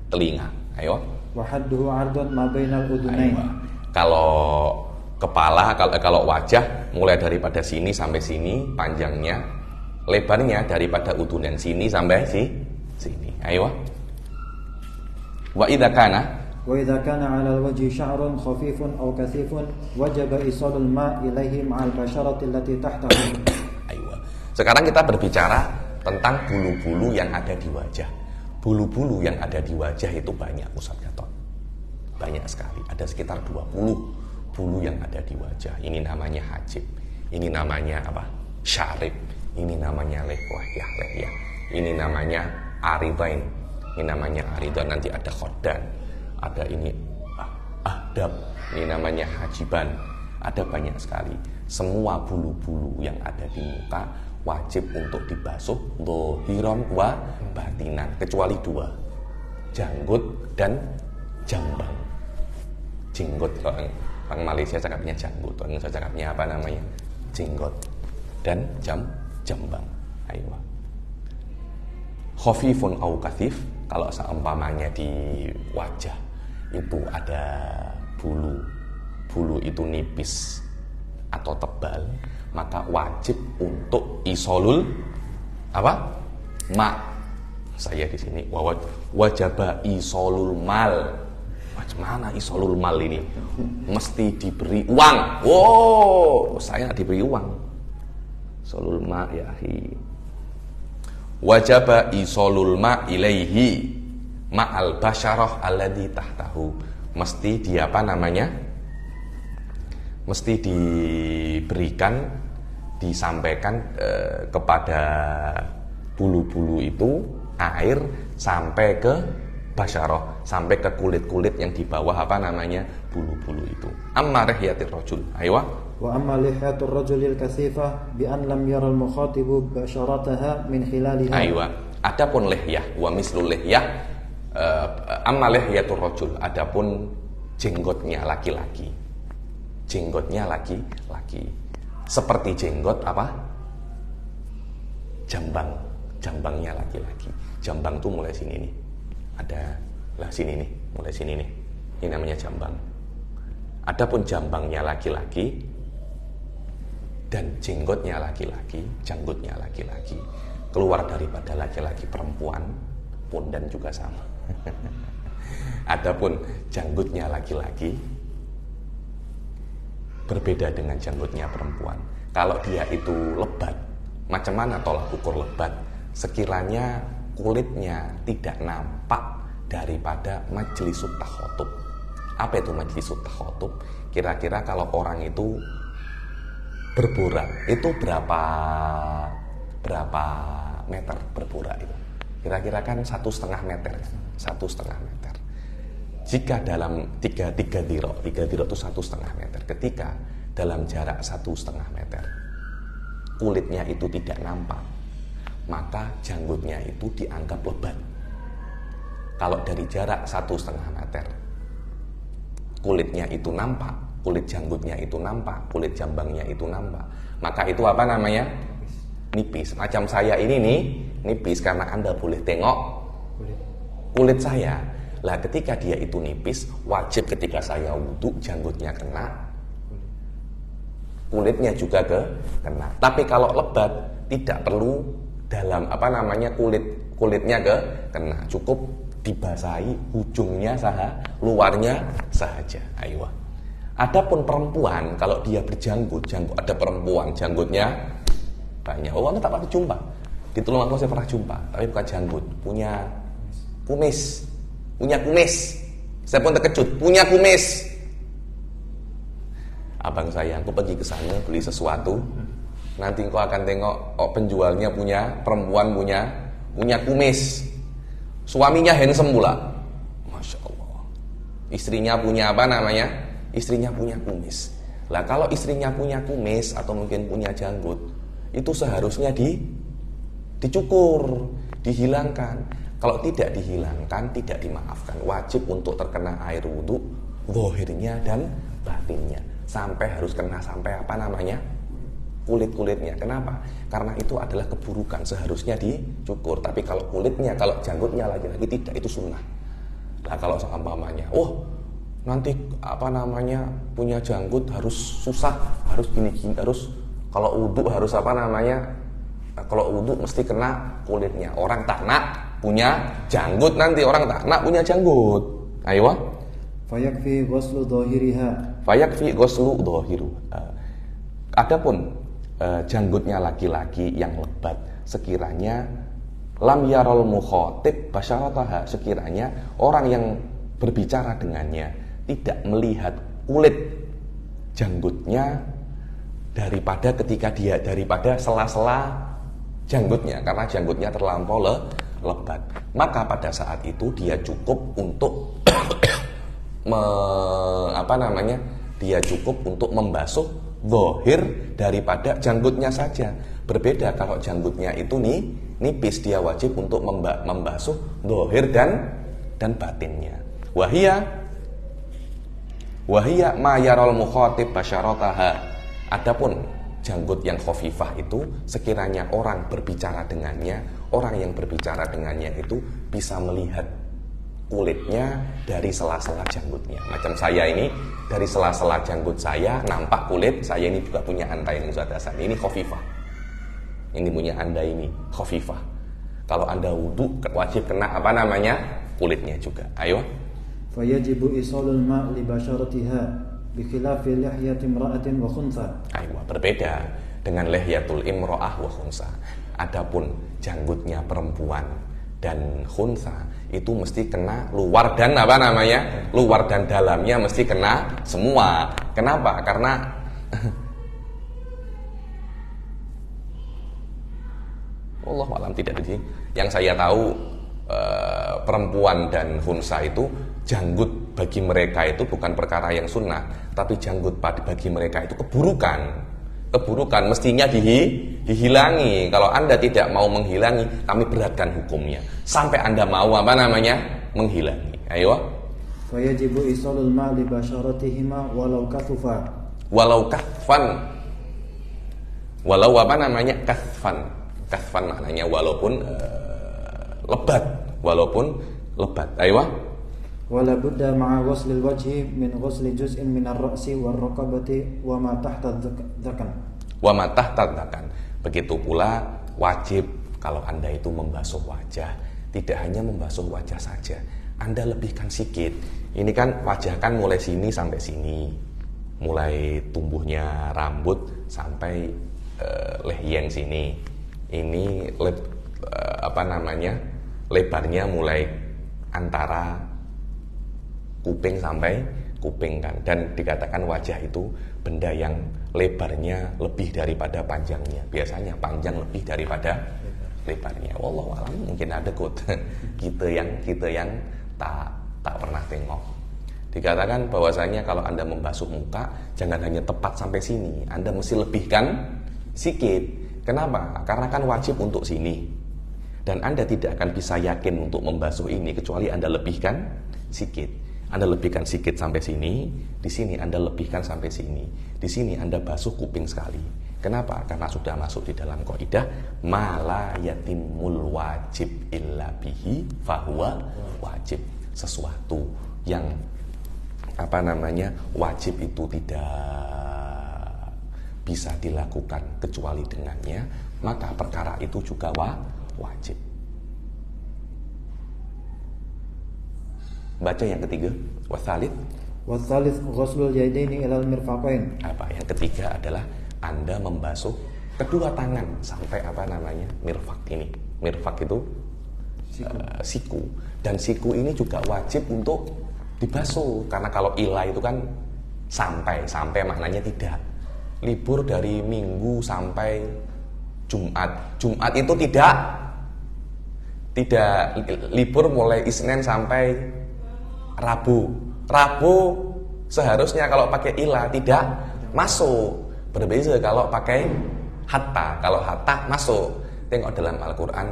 telinga. Ayo. Wa hadduhu 'ardun ma bainal udunain. Kalau kepala, kalau wajah mulai daripada sini sampai sini panjangnya, lebarnya daripada udunan sini sampai sini. Ayo. Wa idza kana 'ala al-wajhi sya'run khafifun aw kathifun wajaba isalul ma' ilaihi ma'al basharati allati tahtahu. Ayo. Sekarang kita berbicara tentang bulu-bulu yang ada di wajah. Bulu-bulu yang ada di wajah itu banyak, Ustaz Gatot. Banyak sekali, ada sekitar 20 bulu yang ada di wajah. Ini namanya hajib, ini namanya apa? Syarib, ini namanya lehyah. Ini namanya aridain, ini namanya aridan. Nanti ada khodan, ada ini ahdab, ini namanya hajiban. Ada banyak sekali. Semua bulu-bulu yang ada di muka wajib untuk dibasuh dhahiran wa batinan, kecuali dua, janggut dan jambang. Jenggot, kalau orang Malaysia cakapnya janggut, orang Indonesia cakapnya apa namanya? Jenggot. Dan jambang. Ayo. Khafifun au kathif, kalau seumpamanya di wajah itu ada bulu, bulu itu nipis atau tebal, maka wajib untuk isolul apa? Saya di sini wajaba isolul mal. Bagaimana isolul mal ini? Mesti diberi uang. Wow, saya diberi uang. Isolul ma ya akhi. Wajaba isolul ma ilaihi ma'al basyarah alladhi tahtahu. Mesti dia apa namanya? Mesti diberikan, disampaikan kepada bulu-bulu itu air sampai ke basyarah, sampai ke kulit-kulit yang di bawah apa namanya? Bulu-bulu itu. Amma lihiyatir rajul. Aywa. Wa amma lihiyatur rajulil kathifah bi an lam yara al mukhatibu basharataha min khilaliha. Aywa. Adapun lihyah wa mislul lihyah, amma lihiyatur rajul, adapun jenggotnya laki-laki. Jenggotnya laki-laki. Seperti jenggot apa? Jambangnya laki-laki. Jambang tuh mulai sini nih. Ada lah sini nih, mulai sini nih. Ini namanya jambang. Adapun jambangnya laki-laki dan jenggotnya laki-laki, janggutnya laki-laki, keluar daripada laki-laki perempuan pun dan juga sama. Adapun janggutnya laki-laki berbeda dengan janggutnya perempuan. Kalau dia itu lebat, macam mana tolak ukur lebat? Sekiranya kulitnya tidak nampak daripada majlisut takhotub. Apa itu majlisut takhotub? Kira-kira kalau orang itu berborak, itu berapa meter berborak itu? Kira-kira kan 1,5 meter. 1,5 meter. Jika dalam 3 dirok itu 1,5 meter. Ketika dalam jarak 1,5 meter kulitnya itu tidak nampak, maka janggutnya itu dianggap lebat. Kalau dari jarak 1,5 meter kulitnya itu nampak, kulit janggutnya itu nampak, kulit jambangnya itu nampak, maka itu apa namanya? Nipis. Macam saya ini nih, nipis karena Anda boleh tengok kulit saya. Lah ketika dia itu nipis, wajib ketika saya wudhu janggutnya kena, kulitnya juga kena. Tapi kalau lebat tidak perlu dalam apa namanya kulitnya kena, cukup dibasahi ujungnya luarnya saja. Ayo. Adapun perempuan kalau dia berjanggut, ada perempuan janggutnya banyak. Oh, Anda tak pernah jumpa. Di Tulungagung saya pernah jumpa, tapi bukan janggut, punya kumis. Saya pun terkejut, punya kumis. Abang saya, aku pergi ke sana beli sesuatu, nanti kau akan tengok, penjualnya perempuan punya kumis. Suaminya handsome pula, masya Allah. Istrinya punya apa namanya? Istrinya punya kumis. Lah kalau istrinya punya kumis atau mungkin punya janggut, itu seharusnya dicukur, dihilangkan. Kalau tidak dihilangkan, tidak dimaafkan. Wajib untuk terkena air wudhu, zahirnya dan batinnya. Sampai harus kena sampai apa namanya? Kulit-kulitnya. Kenapa? Karena itu adalah keburukan, seharusnya dicukur. Tapi kalau kulitnya, kalau janggutnya lagi-lagi tidak, itu sunnah. Nah kalau seumpamanya, nanti apa namanya punya janggut harus susah, harus gini-gini, harus kalau wudhu harus apa namanya? Kalau wudhu mesti kena kulitnya. Orang tak nak punya janggut, nanti orang tak nak punya janggut. Ayo. Fayakfi ghuslu dhahiriha. Fayakfi ghuslu dhahiru. Adapun janggutnya laki-laki yang lebat, sekiranya lam yarol mukhatib basyarataha, sekiranya orang yang berbicara dengannya tidak melihat kulit janggutnya daripada sela-sela janggutnya, karena janggutnya terlampau lebat, maka pada saat itu dia cukup untuk dia cukup untuk membasuh zahir daripada janggutnya saja. Berbeda kalau janggutnya itu nipis, dia wajib untuk membasuh zahir dan batinnya. Wahia ma yarol mukhatib basyarataha. Adapun janggut yang khafifah itu sekiranya orang berbicara dengannya, orang yang berbicara dengannya itu bisa melihat kulitnya dari sela-sela janggutnya. Macam saya ini, dari sela-sela janggut saya nampak kulit saya ini juga punya anda yang musaddasan. Ini khafifah. Ini punya anda ini khafifah. Kalau anda wudu wajib kena apa namanya? Kulitnya juga. Ayo. Fayajibu isalul ma' li basharatiha bi khilafi lihyati imra'atin wa khuntha. Ayo, berbeda dengan lihyatul imra'ah wa khuntha. Adapun janggutnya perempuan dan khuntha itu mesti kena luar dan apa namanya? Luar dan dalamnya mesti kena semua. Kenapa? Karena Allah alam tidak jadi. Yang saya tahu perempuan dan khuntha itu janggut bagi mereka itu bukan perkara yang sunnah, tapi janggut bagi mereka itu keburukan mestinya dihilangi. Kalau anda tidak mau menghilangi, kami beratkan hukumnya sampai anda mau apa namanya menghilangi. Ayo. Fayajibu isalul ma' li basharatihima walau kathufa. Walau kathfan. Walau apa namanya kathfan. Kathfan maknanya walaupun lebat, Ayo. Wala budda ma'a ghuslil wajhi min ghusli juz'in min ar-ra'si war raqabati wa ma tahta dzakan. Wa ma tahta dzakan. Begitu pula wajib kalau anda itu membasuh wajah, tidak hanya membasuh wajah saja, anda lebihkan sikit. Ini kan wajah kan mulai sini sampai sini, mulai tumbuhnya rambut sampai lehyeng sini. Ini lebarnya mulai antara kuping sampai kuping kan, dan dikatakan wajah itu benda yang lebarnya lebih daripada panjangnya. Biasanya panjang lebih daripada lebarnya. Wallahu a'lam, mungkin ada quote kita yang tak pernah tengok. Dikatakan bahwasanya kalau anda membasuh muka jangan hanya tepat sampai sini, anda mesti lebihkan sikit. Kenapa? Karena kan wajib untuk sini, dan anda tidak akan bisa yakin untuk membasuh ini kecuali anda lebihkan sikit. Anda lebihkan sikit sampai sini, di sini Anda lebihkan sampai sini, di sini Anda basuh kuping sekali. Kenapa? Karena sudah masuk di dalam kaidah mala yatimul wajib illa bihi fahuwa wajib. Sesuatu yang wajib itu tidak bisa dilakukan kecuali dengannya, maka perkara itu juga wajib. Baca yang ketiga, wasalith ghuslul yadaini ilal mirfaqain. Apa yang ketiga adalah anda membasuh kedua tangan sampai mirfaq ini. Mirfaq itu siku. Dan siku ini juga wajib untuk dibasuh, karena kalau ila itu kan sampai maknanya tidak. Libur dari Minggu sampai Jumat itu tidak libur mulai Isnin sampai Rabu seharusnya kalau pakai ila tidak masuk. Berbeda kalau pakai hatta. Kalau hatta masuk. Tengok dalam Al-Quran,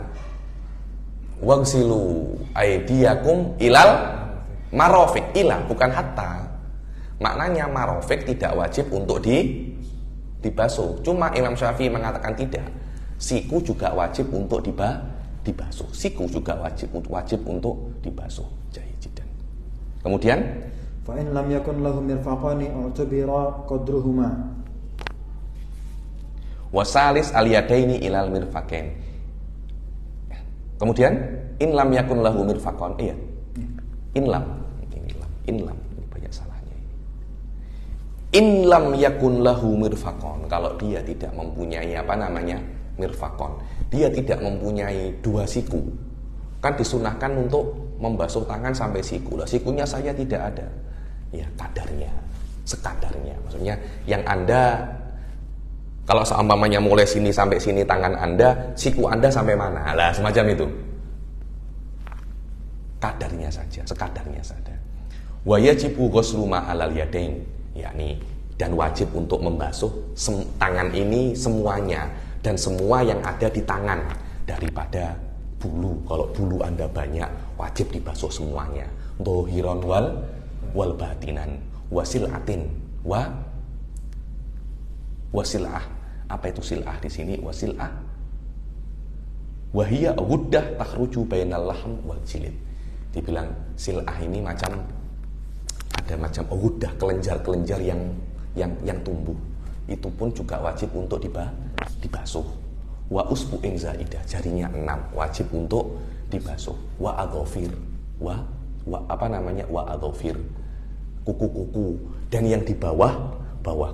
wagsilu aidiyakum ilal marafiq. Ila bukan hatta. Maknanya marafiq tidak wajib untuk dibasuh. Cuma Imam Syafi'i mengatakan tidak. Siku juga wajib untuk dibasuh. Siku juga wajib untuk dibasuh. Kemudian fa in lam yakun lahu mirfaqani utubira qadruhuma. Wasalis al-yadaini ilal mirfaqain. Kemudian in lam yakun lahu mirfaqan. Iya. In lam ini banyak salahnya ini. In lam yakun lahu mirfaqan, kalau dia tidak mempunyai mirfaqan. Dia tidak mempunyai dua siku. Kan disunahkan untuk membasuh tangan sampai siku. Lah sikunya saya tidak ada. Ya sekadarnya. Maksudnya yang anda, kalau seumpamanya mulai sini sampai sini tangan anda, siku anda sampai mana? Lah semacam itu. Kadarnya saja, sekadarnya saja. Wa yajibu ghuslu ma alal yadain, yakni dan wajib untuk membasuh tangan ini semuanya dan semua yang ada di tangan daripada bulu. Kalau bulu anda banyak, wajib dibasuh semuanya. Dohiron wal batinan, wasilatin wasilah. Apa itu silah di sini? Wasilah wahia ghuddah takhruju bainal lahm wal jilid. Dibilang silah ini macam ada macam ghuddah, kelenjar-kelenjar yang tumbuh. Itu pun juga wajib untuk dibasuh. Wa usbu'in zaidah, jarinya 6 wajib untuk dibasuh. Wa adhofir, wa adhofir, kuku-kuku, dan yang di bawah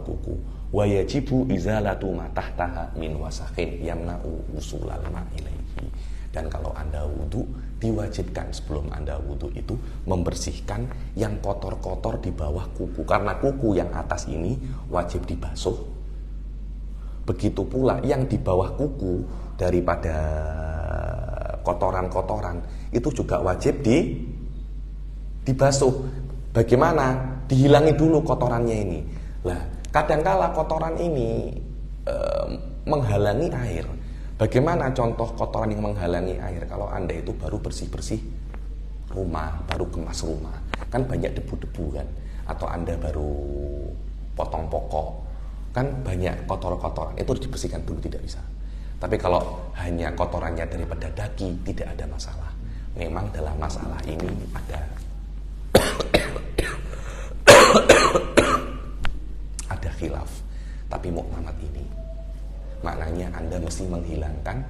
kuku. Wa yajibu izalatu ma tahtaha min wasakhin yamna'u usulal ma'ilaihi. Dan kalau Anda wudu, diwajibkan sebelum Anda wudu itu membersihkan yang kotor-kotor di bawah kuku, karena kuku yang atas ini wajib dibasuh. Begitu pula yang di bawah kuku daripada kotoran-kotoran itu juga wajib dibasuh. Bagaimana? Dihilangi dulu kotorannya ini. Lah, kadangkala kotoran ini menghalangi air. Bagaimana contoh kotoran yang menghalangi air? Kalau Anda itu baru bersih-bersih rumah, baru kemas rumah, kan banyak debu-debu kan? Atau Anda baru potong pokok, kan banyak kotor-kotoran, itu harus dibersihkan dulu, tidak bisa. Tapi kalau hanya kotorannya daripada daging, tidak ada masalah. Memang dalam masalah ini ada khilaf. Tapi muktamad ini maknanya Anda mesti menghilangkan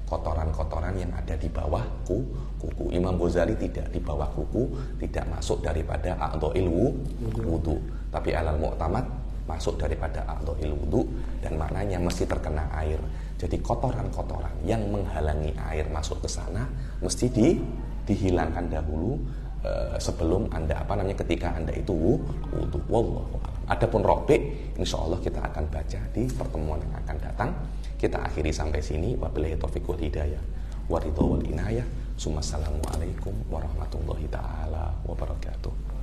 kotoran-kotoran yang ada di bawah kuku. Imam Ghazali tidak, di bawah kuku tidak masuk daripada a'dha'il wudu. Tapi alal mu'tamad masuk daripada a'dha'il wudu, dan maknanya mesti terkena air. Jadi kotoran-kotoran yang menghalangi air masuk ke sana mesti dihilangkan dahulu sebelum Anda ketika Anda itu wudu. Wallahu a'lam. Adapun Rabi', insyaallah kita akan baca di pertemuan yang akan datang. Kita akhiri sampai sini. Wabillahi taufiq wal hidayah, waridho wal inayah. Assalamualaikum warahmatullahi taala wabarakatuh.